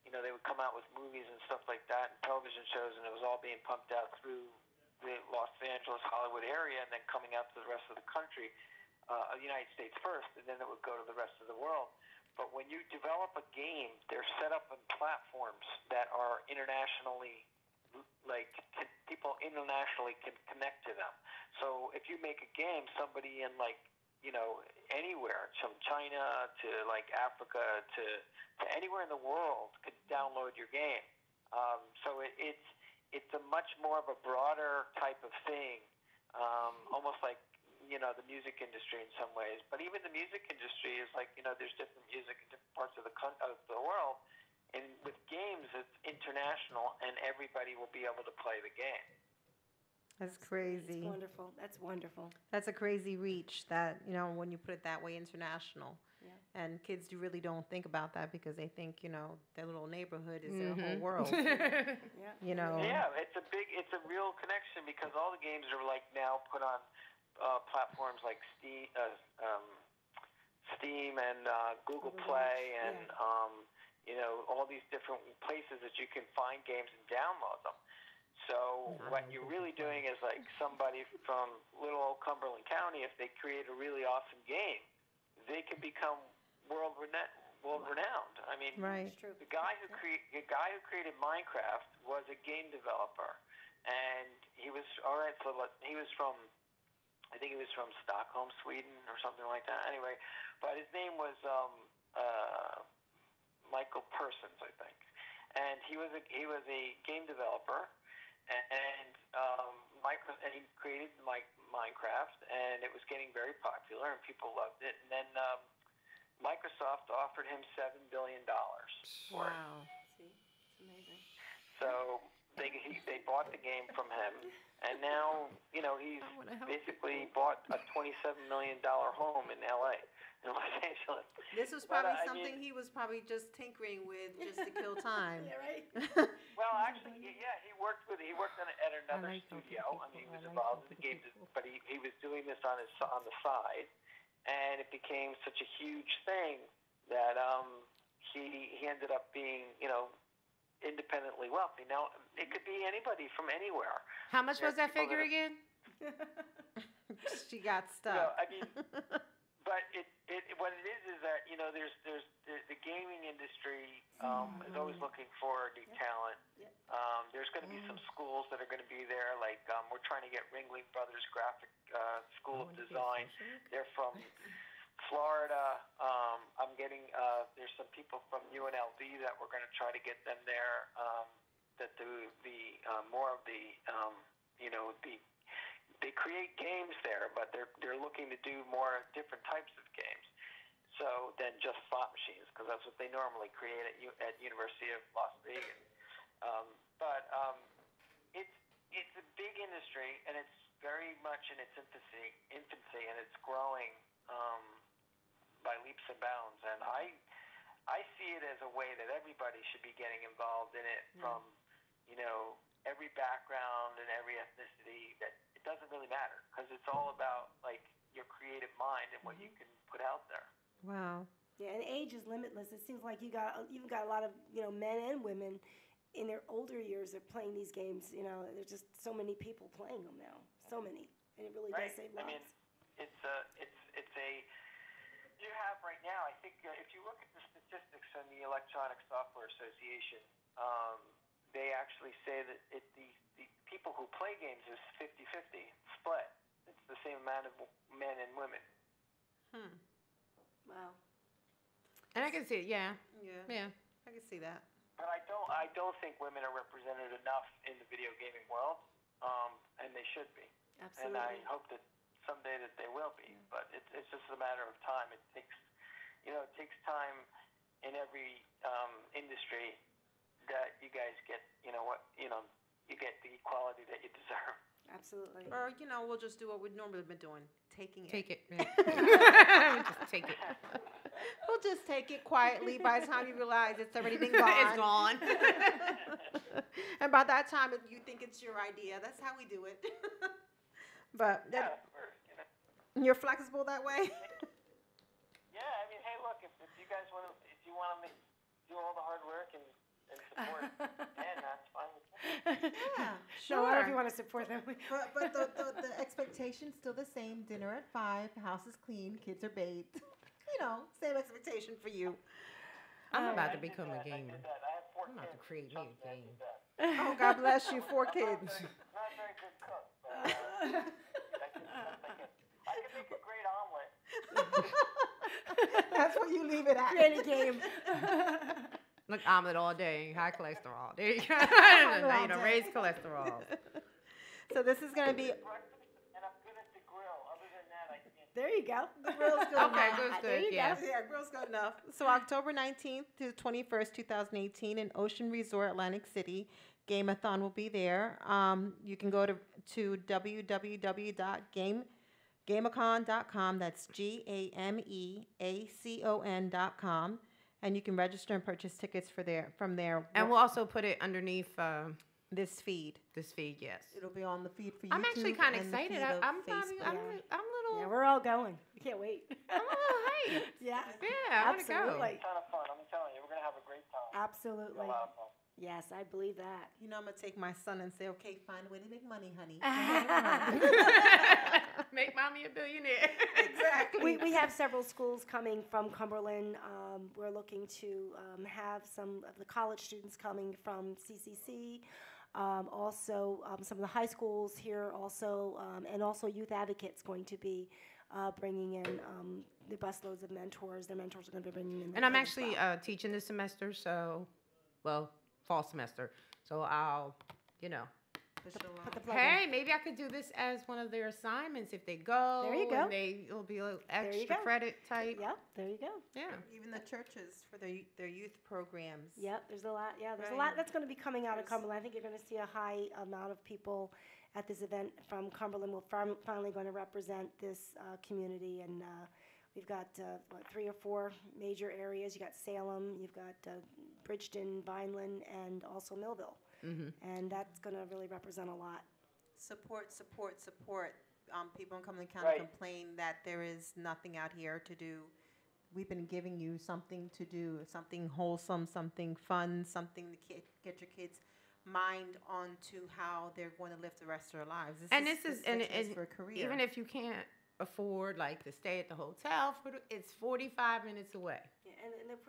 you know, they would come out with movies and stuff like that and television shows, and it was all being pumped out through the Los Angeles, Hollywood area, and then coming out to the rest of the country, the United States first, and then it would go to the rest of the world. But when you develop a game, they're set up on platforms that are internationally, like, people internationally can connect to them. So if you make a game, somebody in, like, you know, anywhere, from China to like Africa to anywhere in the world could download your game. So it's a much more of a broader type of thing, almost like, you know, the music industry in some ways. But even the music industry is like, you know, there's different music in different parts of the world. And with games, it's international, and everybody will be able to play the game. That's crazy. It's wonderful. That's wonderful. That's a crazy reach that, you know, when you put it that way, international. Yeah. And kids really don't think about that because they think, you know, their little neighborhood is their whole world. Yeah. You know. Yeah, it's a real connection because all the games are like now put on platforms like Steam and Google Play and you know, all these different places that you can find games and download them. So what you're really doing is like somebody from little old Cumberland County, if they create a really awesome game, they can become world renowned. I mean, Right. the guy who created Minecraft was a game developer, and he was he was from, I think he was from Stockholm, Sweden, or something like that. Anyway, but his name was Michael Persons, I think, and he was a game developer. And he created Minecraft, and it was getting very popular, and people loved it. And then Microsoft offered him $7 billion for it. Wow. See, it's amazing. So they bought the game from him, and now, you know, he's basically bought a $27 million home in L.A., in Los Angeles. This was probably something he was probably just tinkering with just to kill time. Yeah, right. Well, actually, yeah, he worked on it at another studio. I mean, he was involved in the games, but he was doing this on the side, and it became such a huge thing that he ended up being, you know, independently wealthy. Now, it could be anybody from anywhere. How much was that figure again? She got You know, stuck. I mean, but what it is that, you know, there's the gaming industry is always looking for new talent. There's going to be some schools that are going to be there. Like we're trying to get Ringling Brothers Graphic School of Design. They're from Florida. I'm getting there's some people from UNLV that we're going to try to get them there. That do the more of the you know, they create games there, but they're looking to do more different types of games. So than just slot machines, because that's what they normally create at University of Las Vegas. But it's a big industry, and it's very much in its infancy, and it's growing by leaps and bounds. And I see it as a way that everybody should be getting involved in it, from, you know, every background and every ethnicity. That it doesn't really matter because it's all about like your creative mind and what you can put out there. Wow. Yeah, and age is limitless. It seems like you've got a lot of men and women in their older years are playing these games. There's just so many people playing them now, so many, and it really does save lives. I mean, it's a you have right now. I think if you look at the statistics from the Electronic Software Association, they actually say that the people who play games is 50-50 split. It's the same amount of men and women. Wow. And I can see it, yeah. I can see that. But I don't think women are represented enough in the video gaming world, and they should be. Absolutely. And I hope that someday that they will be. But it's just a matter of time. It takes time in every industry that you guys get. You get the equality that you deserve. Absolutely. Or we'll just do what we've normally been doing, taking it. Take it. Yeah. Just take it. We'll just take it quietly. By the time you realize it's already been gone. It's gone. And by that time, you think it's your idea. That's how we do it. But you're flexible that way. Yeah, I mean, hey, look, if you guys want to, if you want to do all the hard work and support Dan, that's fine with me. Yeah, So whatever you want to support them. But the expectation's still the same. Dinner at 5, house is clean, kids are bathed. Same expectation for you. I'm about to I did become that, a gamer. I did that. I have 4 I'm about to kids. create me a I game. did that. Oh, God bless you, 4 kids. Not a very good cook, but I can make a great omelet. That's what you leave it at. Create a game. Look, omelet all day, high cholesterol. There you go. Raise cholesterol. So this is going to be... And I'm good at the grill. Other than that, I can't. There you go. The grill's good Okay, enough. good, There you yeah. go. Yeah, grill's good enough. So October 19th to 21st, 2018 in Ocean Resort, Atlantic City. Gameathon will be there. You can go to www.gameacon.com. That's GAMEACON.com. And you can register and purchase tickets from there. And we'll also put it underneath this feed. this feed, yes. It'll be on the feed for you. I'm actually kind of excited. I'm a Yeah, little, we're all going. We can't wait. I'm a little hyped. Yeah. Yeah, I want to go. Absolutely. It's a ton of fun. I'm telling you, we're gonna have a great time. Absolutely. A lot of fun. Yes, I believe that. I'm going to take my son and say, okay, find a way to make money, honey. Make mommy a billionaire. Exactly. We have several schools coming from Cumberland. We're looking to have some of the college students coming from CCC. Also, some of the high schools here also, and also Youth Advocates going to be bringing in the busloads of mentors. Their mentors are going to be bringing in. And I'm actually teaching this semester, fall semester. So I'll, put the plug hey, maybe I could do this as one of their assignments if they go. There you go. And it'll be a little you extra go. credit type. Yep, there you go. Yeah. Even the churches for their youth programs. Yep, there's a lot. Yeah, there's a Right. lot that's going to be coming out of Cumberland. I think you're going to see a high amount of people at this event from Cumberland. We're finally going to represent this community, and we've got 3 or 4 major areas. You got Salem, you've got Bridgeton, Vineland, and also Millville, and that's going to really represent a lot. Support. People in Cumberland County Right. complain that there is nothing out here to do. We've been giving you something to do, something wholesome, something fun, something to get your kids' mind onto how they're going to live the rest of their lives. This is for a career. even if you can't afford to stay at the hotel, it's 45 minutes away. Yeah,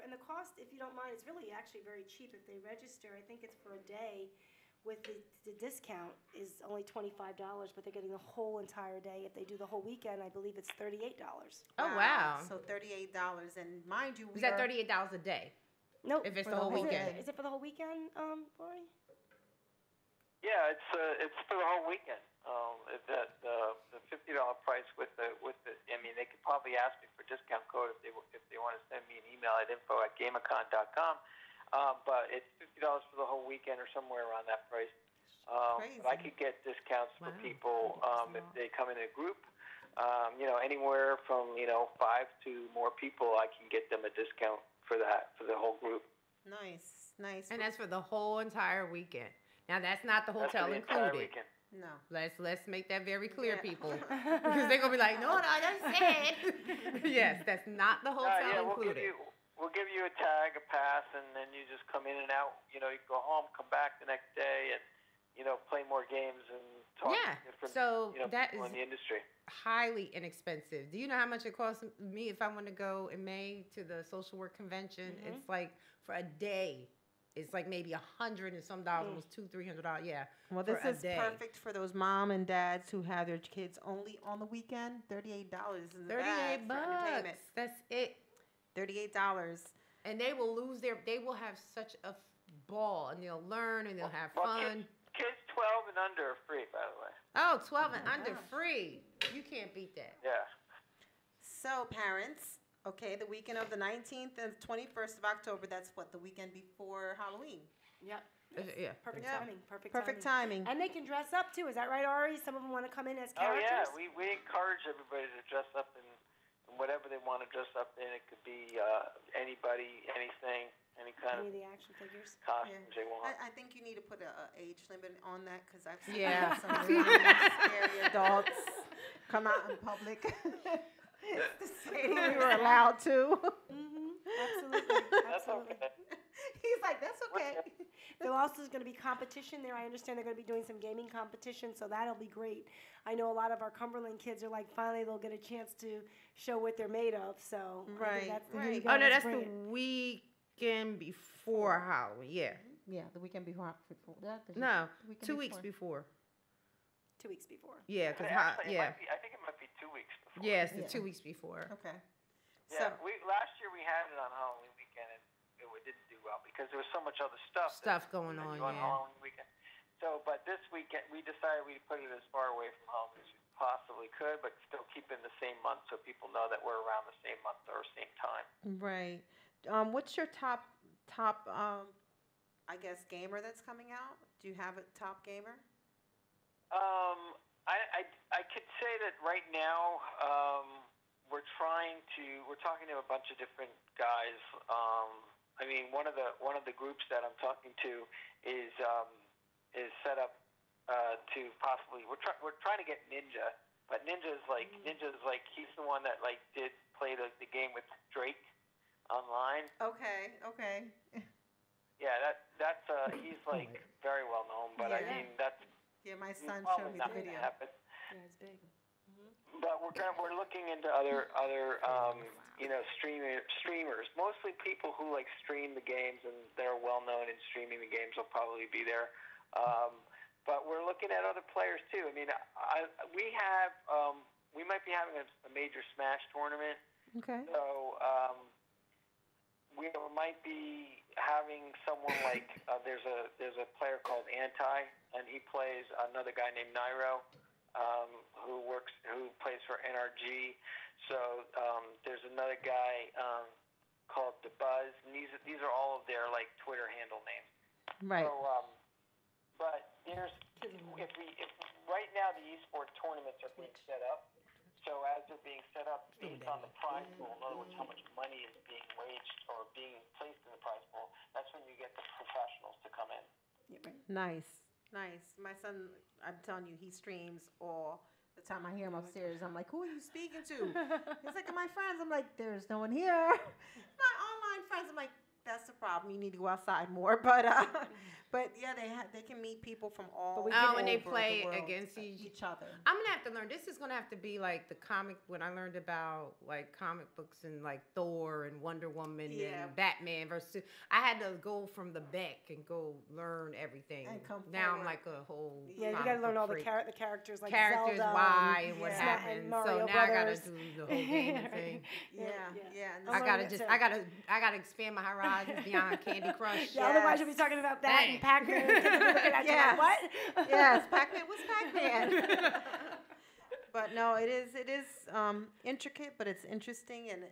and the cost, if you don't mind, it's really actually very cheap if they register. I think it's for a day. With the discount is only $25, but they're getting the whole entire day. If they do the whole weekend, I believe it's $38. Oh, wow. So $38, and mind you, Is that $38 a day? Nope. If it's For the whole the whole weekend. Is it for the whole weekend, Lori? Yeah, it's for the whole weekend. The $50 price with the. I mean, they could probably ask me for a discount code if they want to send me an email at info@gameacon.com. But it's $50 for the whole weekend or somewhere around that price. But I could get discounts for people if they come in a group. Anywhere from 5 to more people, I can get them a discount for the whole group. Nice. And that's for the whole entire weekend. Now, that's not the That's for hotel the entire included. weekend. No. Let's make that very clear, Yeah. people, because they're gonna be like, no, that's sad. Yes, that's not the hotel included. We'll give you a tag, a pass, and then you just come in and out. You know, you go home, come back the next day, and play more games and talk to different that people is in the industry. highly inexpensive. Do you know how much it costs me if I want to go in May to the social work convention? Mm-hmm. It's like for a day. It's like maybe $100 and some dollars, almost $200-$300. Yeah. Well, this is perfect for those mom and dads who have their kids only on the weekend. $38 is $38 for entertainment. That's it. $38. And they will have such a ball, and they'll learn, and they'll have fun. Kids 12 and under are free, by the way. Oh, 12 and under free. You can't beat that. Yeah. So, parents, okay, the weekend of the 19th and 21st of October, that's what, the weekend before Halloween? Yep. Yeah. Perfect Yeah. timing. Perfect timing. And they can dress up too. Is that right, Ari? Some of them want to come in as characters. Oh yeah, we encourage everybody to dress up in whatever they want to dress up in. It could be anybody, anything, any kind Any of of the action figures. costumes they want. I think you need to put a age limit on that because I've seen Yeah. some really scary adults come out in public. Stating we were allowed to. Absolutely. That's okay. He's like, that's okay. There also is going to be competition there. I understand they're going to be doing some gaming competition, so that'll be great. I know a lot of our Cumberland kids are like, finally they'll get a chance to show what they're made of. So I think that's the Right. you Oh, no, guys that's bring the it. weekend before Halloween. Yeah. Yeah, the weekend before. No, the weekend 2 weeks before. 2 weeks before. Yeah, because Actually, I think it might be 2 weeks before. Yes, the Yeah. 2 weeks before. Okay. Yeah, So, last year we had it on Halloween weekend, and it didn't do well because there was so much other stuff Going that on, we do Halloween weekend. So, but this weekend we decided we'd put it as far away from home as we possibly could, but still keep it in the same month so people know that we're around the same month or same time. right. What's your top I guess gamer that's coming out? Do you have a top gamer? I could say that right now we're talking to a bunch of different guys. I mean, one of the groups that I'm talking to is set up to possibly we're trying to get Ninja, but Ninja's like he's the one that did play the game with Drake online. Okay. Yeah, that's he's very well known, but I Yeah. mean that's Yeah, my son probably showed me not the gonna video. happen. Yeah, it's big. But we're looking into other streamers. Mostly people who stream the games and they're well known in streaming the games will probably be there. But we're looking at other players too. I mean, we might be having a major Smash tournament. Okay. So we might be having someone there's a player called Anti, and he plays another guy named Nairo, who plays for NRG. So there's another guy called The Buzz, and these are all of their Twitter handle names. Right. So, but if right now the esports tournaments are being set up. So as they're being set up based on the prize pool, in other words, how much money is being waged or being placed in the prize pool, that's when you get the professionals to come in. Yeah, right. Nice. My son, I'm telling you, he streams all the time. I hear him upstairs. I'm like, who are you speaking to? He's like, my friends. I'm like, there's no one here. My online friends. I'm like, that's the problem. You need to go outside more. But yeah, they can meet people from all. And they over play the world, against each other. I'm gonna have to learn. This is gonna have to be like the comic when I learned about comic books and Thor and Wonder Woman and Batman versus. I had to go from the back and go learn everything. And come now forward. I'm like a whole. Yeah, you got to learn all the characters like characters, Zelda why and what and happened. and Mario so now Brothers. I gotta do the whole game thing. Yeah. And I gotta expand my horizons beyond Candy Crush. Yeah, otherwise you'll be talking about that and Pac-Man. Kids will be looking at you like, what? Yes, Pac-Man was Pac-Man. But no, it is intricate, but it's interesting, and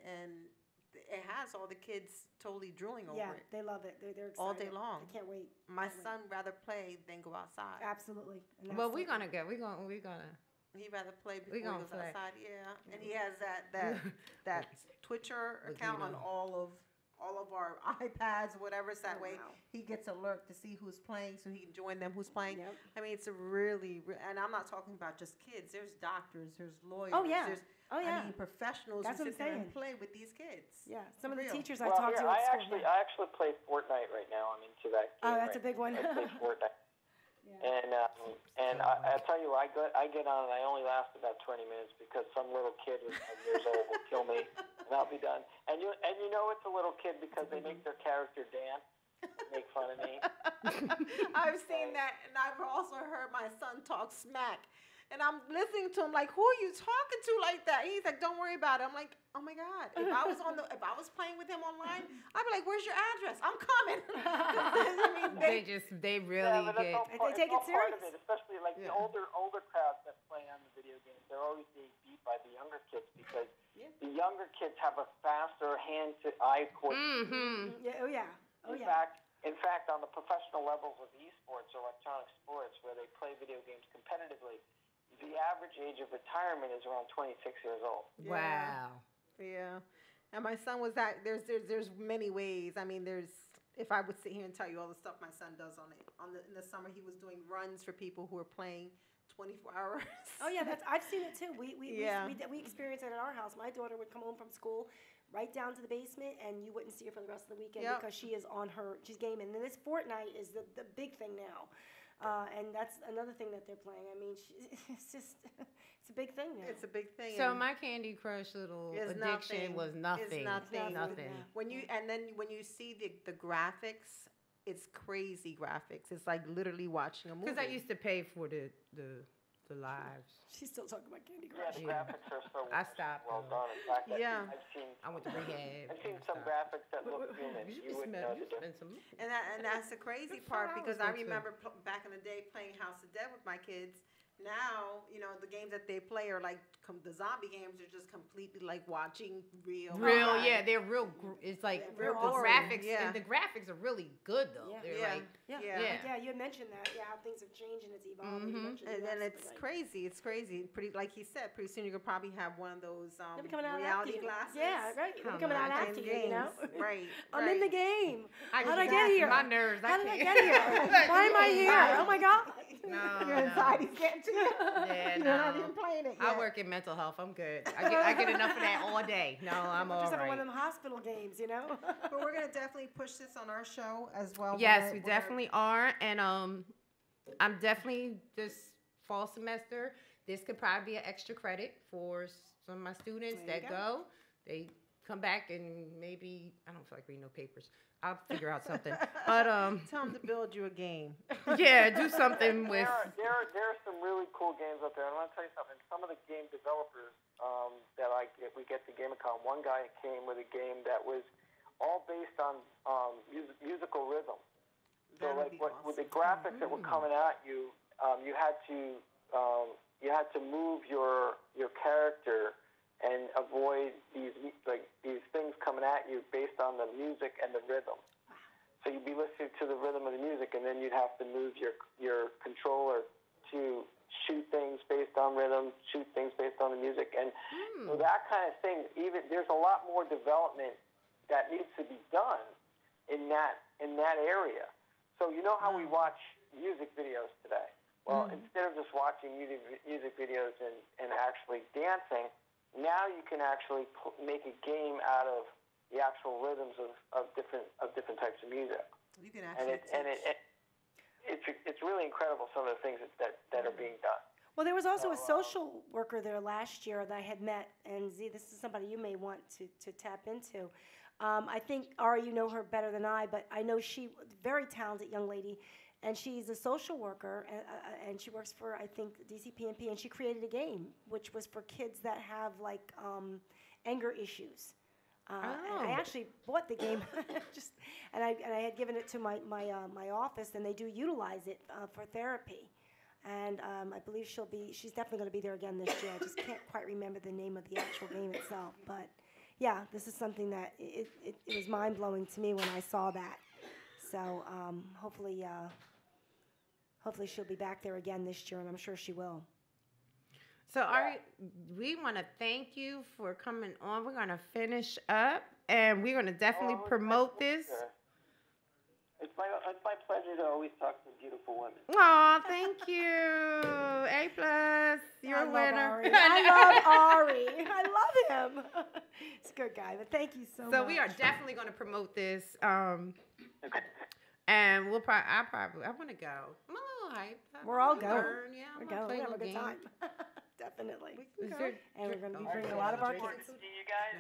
it has all the kids totally drooling over Yeah, it. they love it. They're excited. All day long. I can't wait. My son rather play than go outside. Absolutely. And Well, that's we're the- gonna go. We're gonna. He'd rather play before We he gonna goes play. outside. Yeah, and he has that Twitcher account on all all of our iPads, whatever. So that Oh, way wow. he gets alert to see who's playing, so he can join them who's playing. Yep. I mean, it's a really, and I'm not talking about just kids. There's doctors, there's lawyers. Oh, yeah. There's, Oh, yeah. I mean, professionals That's who what sit I'm there and saying. play with these kids. Yeah, some of the Real. teachers I Well, talked here, to at school. I actually play Fortnite right now. I'm into that game. Oh, that's right a big one. now. I play Fortnite. Yeah. And I tell you, I get on and I only last about 20 minutes because some little kid who's 10 years old will kill me, and I'll be done. And you know it's a little kid because they make their character dance and make fun of me. I've seen that, and I've also heard my son talk smack. And I'm listening to him like, who are you talking to like that? And he's like, don't worry about it. I'm like, oh my God. If I was playing with him online, I'd be like, where's your address? I'm coming. I mean, they really but get. They take it part of serious. it, especially like the older crowds that play on the video games. They're always being beat by the younger kids because the younger kids have a faster hand-to-eye coordination. Mm-hmm. Yeah, oh, yeah. Oh, In yeah. fact, on the professional levels of esports or electronic sports where they play video games competitively, the average age of retirement is around 26 years old. Wow. Yeah. And my son was that there's many ways. I mean, if I would sit here and tell you all the stuff my son does in the summer, he was doing runs for people who are playing 24 hours. Oh yeah, I've seen it too. We Yeah. experienced it at our house. My daughter would come home from school, right down to the basement, and you wouldn't see her for the rest of the weekend Yep. because she's gaming. And this Fortnite is the big thing now, and that's another thing that they're playing. I mean, it's a big thing now. It's a big thing. So and my Candy Crush little It's addiction nothing. was nothing. It's nothing. Nothing. Yeah. when you see the graphics, it's crazy graphics. It's like literally watching a movie. Because I used to pay for the lives. She's still talking about Candy Yeah, Crush. the graphics are so I stopped, well though. done. In fact, Yeah. I went to rehab. I've seen and some stopped. graphics that look human. You You wouldn't know the difference. spend some. And that's the crazy Good part for because hours, I though, too. remember back in the day playing House of Dead with my kids. Now, the games that they play are like the zombie games are just completely like watching real. Yeah, they're real. It's like Real the gory, graphics, yeah. and the graphics are really good though. Yeah. They're Yeah. like, Yeah, you had mentioned that. Yeah, how things have changed and it's evolving. You mentioned And then yes, it's right. crazy. It's crazy. Pretty, like he said, pretty soon you could probably have one of those They'll be coming out reality after you. glasses. Yeah, right. They'll be coming out And after you, you know? games. Right. I'm in the game. I How'd I can't- get here? My nerves. How did I can't. get here? Why am I here? Oh my God. No, Your no. anxiety's getting to you. Yeah, You're not no. even playing it yet. I work in mental health. I'm good. I get enough of that all day. No, I'm all Just having right. one of them hospital games, you know? But we're gonna definitely push this on our show as well. Yes, we definitely are, and I'm definitely this fall semester. This could probably be an extra credit for some of my students There you that go. go. They come back and maybe I don't feel like reading no papers. I'll figure out something. But Tell them to build you a game. yeah, do something with. There are some really cool games out there. And I want to tell you something. Some of the game developers that we get to GameCon, one guy came with a game that was all based on musical rhythm. So That would like be with the awesome. graphics that were coming at you, you had to move your character and avoid these things coming at you based on the music and the rhythm. So you'd be listening to the rhythm of the music, and then you'd have to move your controller to shoot things based on rhythm, shoot things based on the music, and so that kind of thing. Even there's a lot more development that needs to be done in that area. So you know how we watch music videos today? Well, instead of just watching music videos and actually dancing, now you can actually make a game out of the actual rhythms of different types of music. You can And actually it's really incredible some of the things that are being done. Well, there was also a social worker there last year that I had met, and Z, this is somebody you may want to tap into. I think, Ari, you know her better than I, but I know she, very talented young lady, and she's a social worker, and she works for, I think, DCPNP, and she created a game, which was for kids that have, like, anger issues. And I actually bought the game, and I had given it to my office, and they do utilize it for therapy. And I believe she's definitely going to be there again this year. I just can't quite remember the name of the actual game itself. But yeah, this is something that it was mind-blowing to me when I saw that. So hopefully she'll be back there again this year, and I'm sure she will. So, Ari, we want to thank you for coming on. We're going to finish up, and we're gonna definitely Oh, it's promote my this. pleasure. It's my pleasure to always talk to beautiful women. Aw, thank you. A+. You're I a love winner. Ari. I love Ari. I love him. He's a good guy, but thank you so much. So we are definitely going to promote this. Okay. And we'll probably, I want to go. I'm a little hyped. We're all I wanna going. learn. Yeah, We're I'm going. gonna We're play gonna a have a little good game. time. Definitely. can go. And we're going to be Oh, bringing a okay. lot of our Drink. kids. See you guys.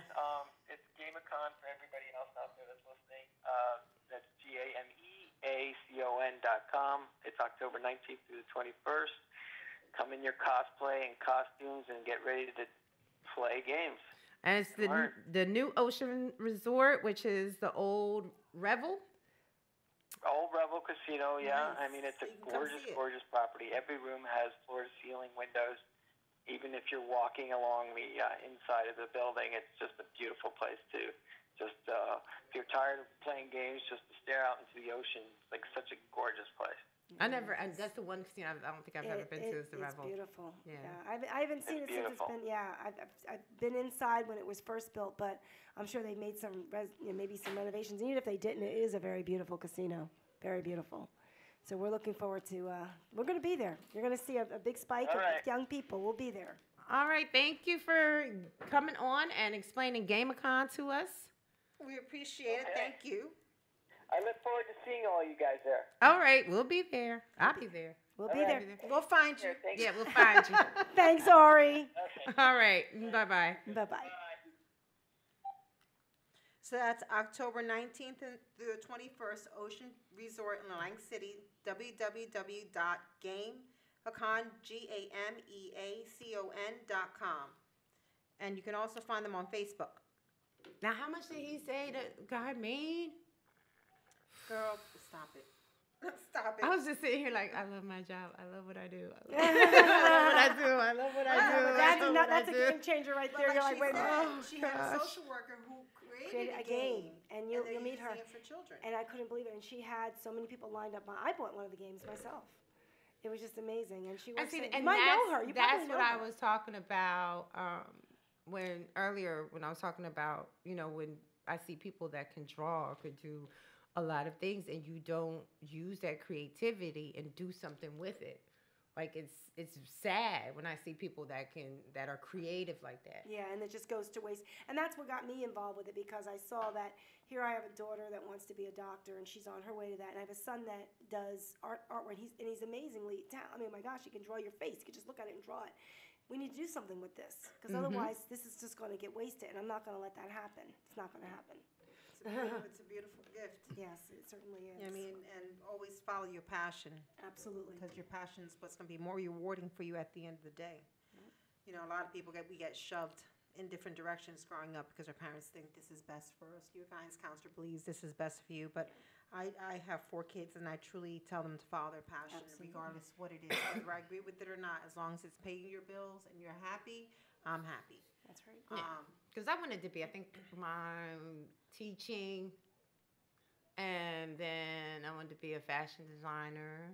It's GameCon for everybody else out there that's listening. That's GAMEACON.com. It's October 19th through the 21st. Come in your cosplay and costumes and get ready to play games. And it's the new Ocean Resort, which is the old Revel. Old Revel Casino, yeah. Nice. I mean, it's a So you can come gorgeous, see it. gorgeous property. Every room has floor-to-ceiling windows. Even if you're walking along the inside of the building, it's just a beautiful place to just, if you're tired of playing games, just to stare out into the ocean. It's like such a gorgeous place. And that's the one casino I don't think I've ever been to is the It's Revel. beautiful. Yeah. I haven't seen It's it since it's beautiful. been. Yeah, I've been inside when it was first built, but I'm sure they made some maybe some renovations. And even if they didn't, it is a very beautiful casino. Very beautiful. So we're looking forward to. We're going to be there. You're going to see a big spike All of right. young people. We'll be there. All right, thank you for coming on and explaining GameCon to us. We appreciate it. Okay. Thank you. I look forward to seeing all you guys there. All right, we'll be there. I'll be there. We'll All be right. there. We'll find you. Here, thank you. Yeah, we'll find you. Thanks, Ari. Okay. All right, bye-bye. Bye bye. So that's October 19th through the 21st, Ocean Resort in Lang City, www.gameacon.com. And you can also find them on Facebook. Now, how much did he say that guy made? Girl, stop it. Stop it. I was just sitting here like, I love my job. I love what I do. I love what I do. I love what I do. That's a game changer right there. You're like, wait a minute. she had a gosh. social worker who Created created a game, and you'll they're meet her. using it for children. And I couldn't believe it. And she had so many people lined up. I bought one of the games myself. It was just amazing. And she was. You might know her. You that's probably know what I her. was talking about when I was talking about, when I see people that can draw or could do a lot of things and you don't use that creativity and do something with it. Like it's sad when I see people that are creative like that. Yeah, and it just goes to waste. And that's what got me involved with it, because I saw that here I have a daughter that wants to be a doctor, and she's on her way to that. And I have a son that does artwork. He's amazingly talented. I mean, my gosh, he can draw your face. You can just look at it and draw it. We need to do something with this, because otherwise this is just going to get wasted, and I'm not going to let that happen. It's not going to happen. It's a beautiful gift. Yes, it certainly is. I mean, and always follow your passion, Absolutely. because your passion is what's going to be more rewarding for you at the end of the day. You know, a lot of people we get shoved in different directions growing up because our parents think this is best for us. Your guidance counselor believes this is best for you, but I have 4 kids, and I truly tell them to follow their passion, regardless of what it is. Whether I agree with it or not, as long as it's paying your bills and you're happy, I'm happy. That's right. Because I wanted to be, I think, my teaching, and then I wanted to be a fashion designer,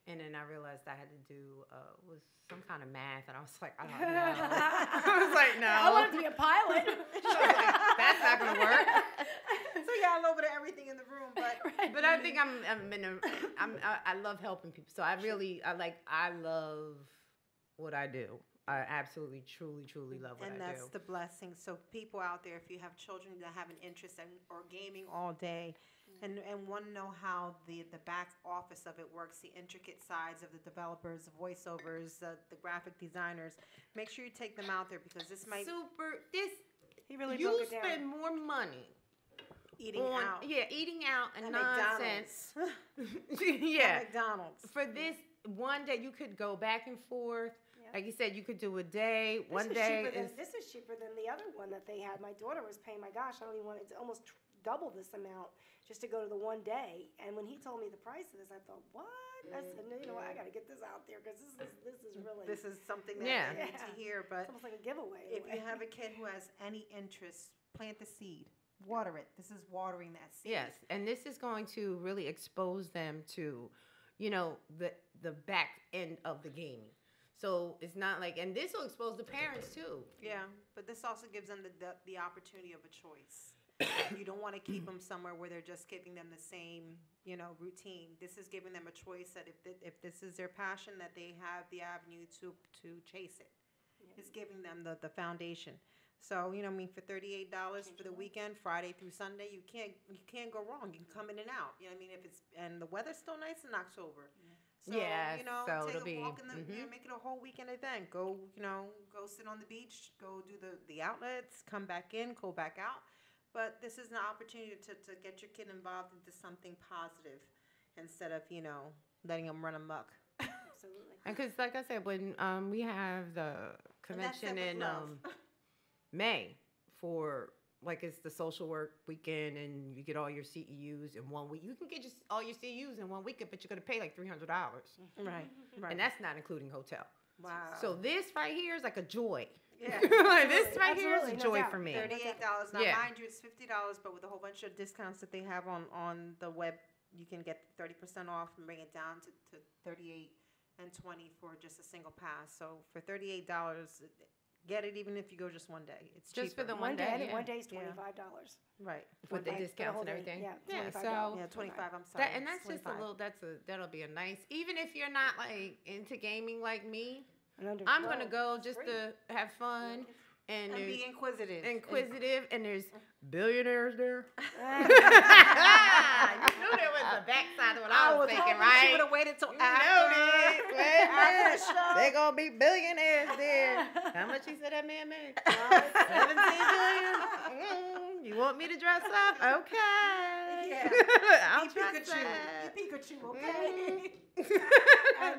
and then I realized I had to do was some kind of math, and I was like, I don't know. I was like, no. I wanted to be a pilot. So I was like, that's not gonna work. So you got a little bit of everything in the room, but But I think I love helping people. So I love what I do. I absolutely, truly, truly love what I do. and that's the blessing. So people out there, if you have children that have an interest in or gaming all day, and want to know how the back office of it works, the intricate sides of the developers, the voiceovers, the graphic designers, make sure you take them out there, because this might He really you broke it down. spend more money eating on out. eating out and At nonsense. McDonald's. Yeah. At McDonald's. For this one day, you could go back and forth. Yeah. Like you said, you could do a day. One This is day cheaper is this is cheaper than the other one that they had. My daughter was paying. My gosh, I don't even want. It's almost double this amount just to go to the one day. And when he told me the price of this, I thought, what? I said, no, you know what? I got to get this out there, because this is really. This is something that Yeah. I need to hear. But It's almost like a giveaway. if you have a kid who has any interest, plant the seed. Water it. This is watering that seed. yes, and this is going to really expose them to, the back end of the gaming. So it's not like, and this will expose the parents too. Yeah, but this also gives them the opportunity of a choice. You don't want to keep them somewhere where they're just giving them the same, routine. This is giving them a choice that if this is their passion, that they have the avenue to chase it. It's giving them the foundation. So, for $38 for the weekend, Friday through Sunday, you can't go wrong. You can come in and out. And the weather's still nice in October. So, Yeah, so take it'll a walk be- in the, make it a whole weekend event. Go, go sit on the beach, go do the outlets, come back in, go back out. But this is an opportunity to get your kid involved into something positive instead of, letting them run amok. Absolutely. And because, like I said, when we have the And that's convention it with in love. May for, like, it's the social work weekend, and you get all your CEUs in 1 week. You can get all your CEUs in 1 weekend, but you're going to pay like $300. Right. And that's not including hotel. Wow. So this right here is like a joy. Yeah. Like, this right here is a Absolutely, no joy doubt. for me. $38. Now, Yeah. mind you, it's $50, but with a whole bunch of discounts that they have on the web, you can get 30% off and bring it down to $38 and $20 for just a single pass. So for $38, get it even if you go just one day. It's Just cheaper. for the One day, yeah. one day is Yeah. $25. Right. With the Like, for the discounts whole and day, everything. yeah, Yeah, $25. so Yeah, 25. I'm sorry. and that's just a 25. little. That'll be a nice. Even if you're not like into gaming like me, And under I'm gonna 12, go it's just free. to have fun and And there's be inquisitive. and there's billionaires there. Ah, You knew there was a backside of what I was thinking, hoping she right? would have waited till You after. know this. After the show. They gonna be billionaires there. How much he said that man made? 17 billion. You want me to dress up? Okay. Yeah. I'll Be dress Pikachu. up. Be Pikachu, okay?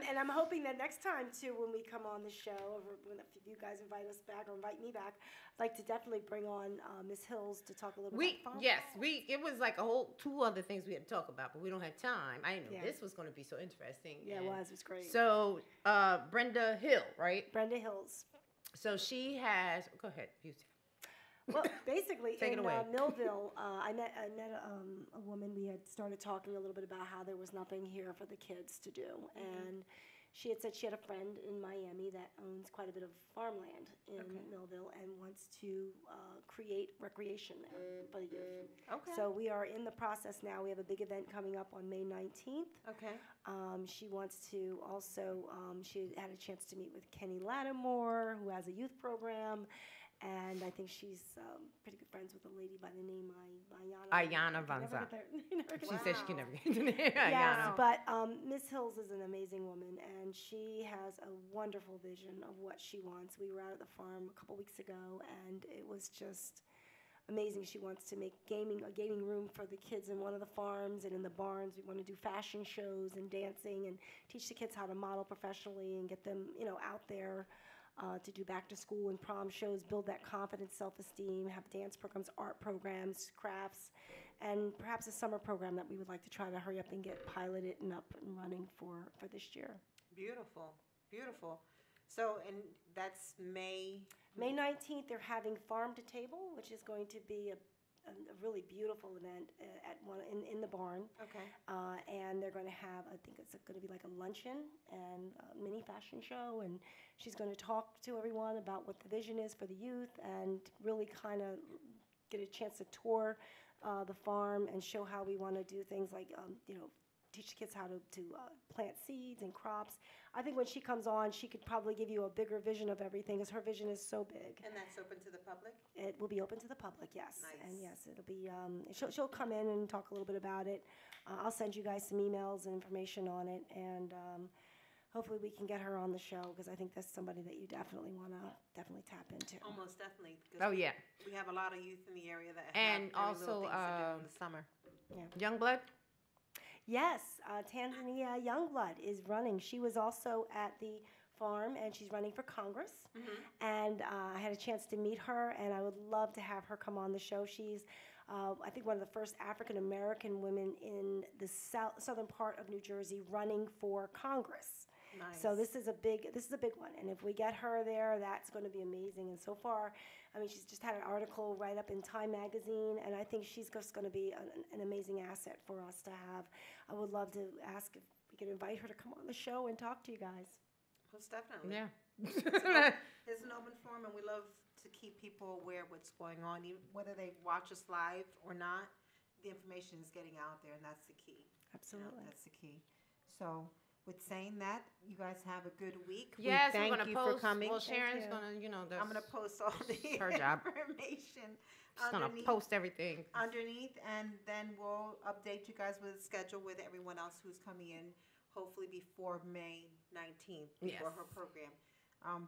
and I'm hoping that next time too, when we come on the show, or when if you guys invite us back or invite me back, I'd like to definitely bring on Ms. Hills to talk a little bit about farm. It was like a whole 2 other things we had to talk about, but we don't have time. I didn't know Yeah. this was going to be so interesting. Yeah, And it was great. So, Brenda Hill, right? Brenda Hills. So she has. Go ahead, you. Well, basically, Take it in away. Millville, I met a woman. We had started talking a little bit about how there was nothing here for the kids to do, and she had said she had a friend in Miami that owns quite a bit of farmland in Millville and wants to create recreation there for the youth. Okay. So we are in the process now. We have a big event coming up on May 19th. Okay. She wants to also, she had a chance to meet with Kenny Lattimore, who has a youth program. And I think she's pretty good friends with a lady by the name Ayana I can never Vanza. get their- She said she can never get in there. Yes, Ayana. but Miss Hills is an amazing woman, and she has a wonderful vision of what she wants. We were out at the farm a couple weeks ago, and it was just amazing. She wants to make a gaming room for the kids in one of the farms and in the barns. We want to do fashion shows and dancing and teach the kids how to model professionally and get them, out there. To do back to school and prom shows, build that confidence, self-esteem, have dance programs, art programs, crafts, and perhaps a summer program that we would like to try to hurry up and get piloted and up and running for this year. Beautiful. Beautiful. So, and that's May. May 19th, they're having Farm to Table, which is going to be a really beautiful event at one in the barn. Okay. And they're going to have, I think it's going to be like a luncheon and a mini fashion show, and she's going to talk to everyone about what the vision is for the youth and really kind of get a chance to tour the farm and show how we want to do things like, teach the kids how to plant seeds and crops. I think when she comes on, she could probably give you a bigger vision of everything, because her vision is so big. And that's open to the public? It will be open to the public, yes. Nice. And yes, it'll be, she'll come in and talk a little bit about it. I'll send you guys some emails and information on it, and hopefully we can get her on the show, because I think that's somebody that you definitely want to tap into. Almost definitely. 'cause Oh yeah. We have a lot of youth in the area that And have very little also, things to do in the summer. Youngblood. Yes, Tanzania Youngblood is running. She was also at the farm, and she's running for Congress. And I had a chance to meet her, and I would love to have her come on the show. She's, I think, one of the first African American women in the southern part of New Jersey running for Congress. Nice. So this is a big one, and if we get her there, that's going to be amazing. And so far, I mean, she's just had an article right up in Time Magazine, and I think she's just going to be an amazing asset for us to have. I would love to ask if we could invite her to come on the show and talk to you guys. Most definitely. Yeah. It's an open forum, and we love to keep people aware of what's going on, whether they watch us live or not. The information is getting out there, and that's the key. Absolutely. That's the key. So, with saying that, you guys have a good week. Yes, we thank we're gonna you post. for coming. Well, Sharon's you. gonna, I'm gonna post all the her job. information She's gonna post everything. underneath, and then we'll update you guys with a schedule with everyone else who's coming in, hopefully before May 19th, before Yes. her program.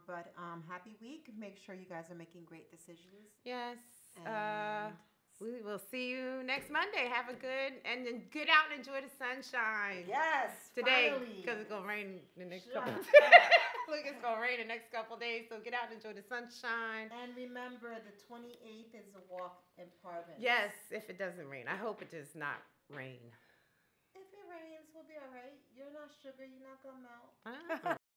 But happy week. Make sure you guys are making great decisions. Yes. And We will see you next Monday. Have a good and then get out and enjoy the sunshine. yes, Today, finally. because it's gonna rain the next Shut couple. up. Look, it's gonna rain the next couple days. So get out and enjoy the sunshine. And remember, the 28th is a walk in Providence. Yes, if it doesn't rain. I hope it does not rain. If it rains, we'll be all right. You're not sugar. You're not gonna melt. Ah.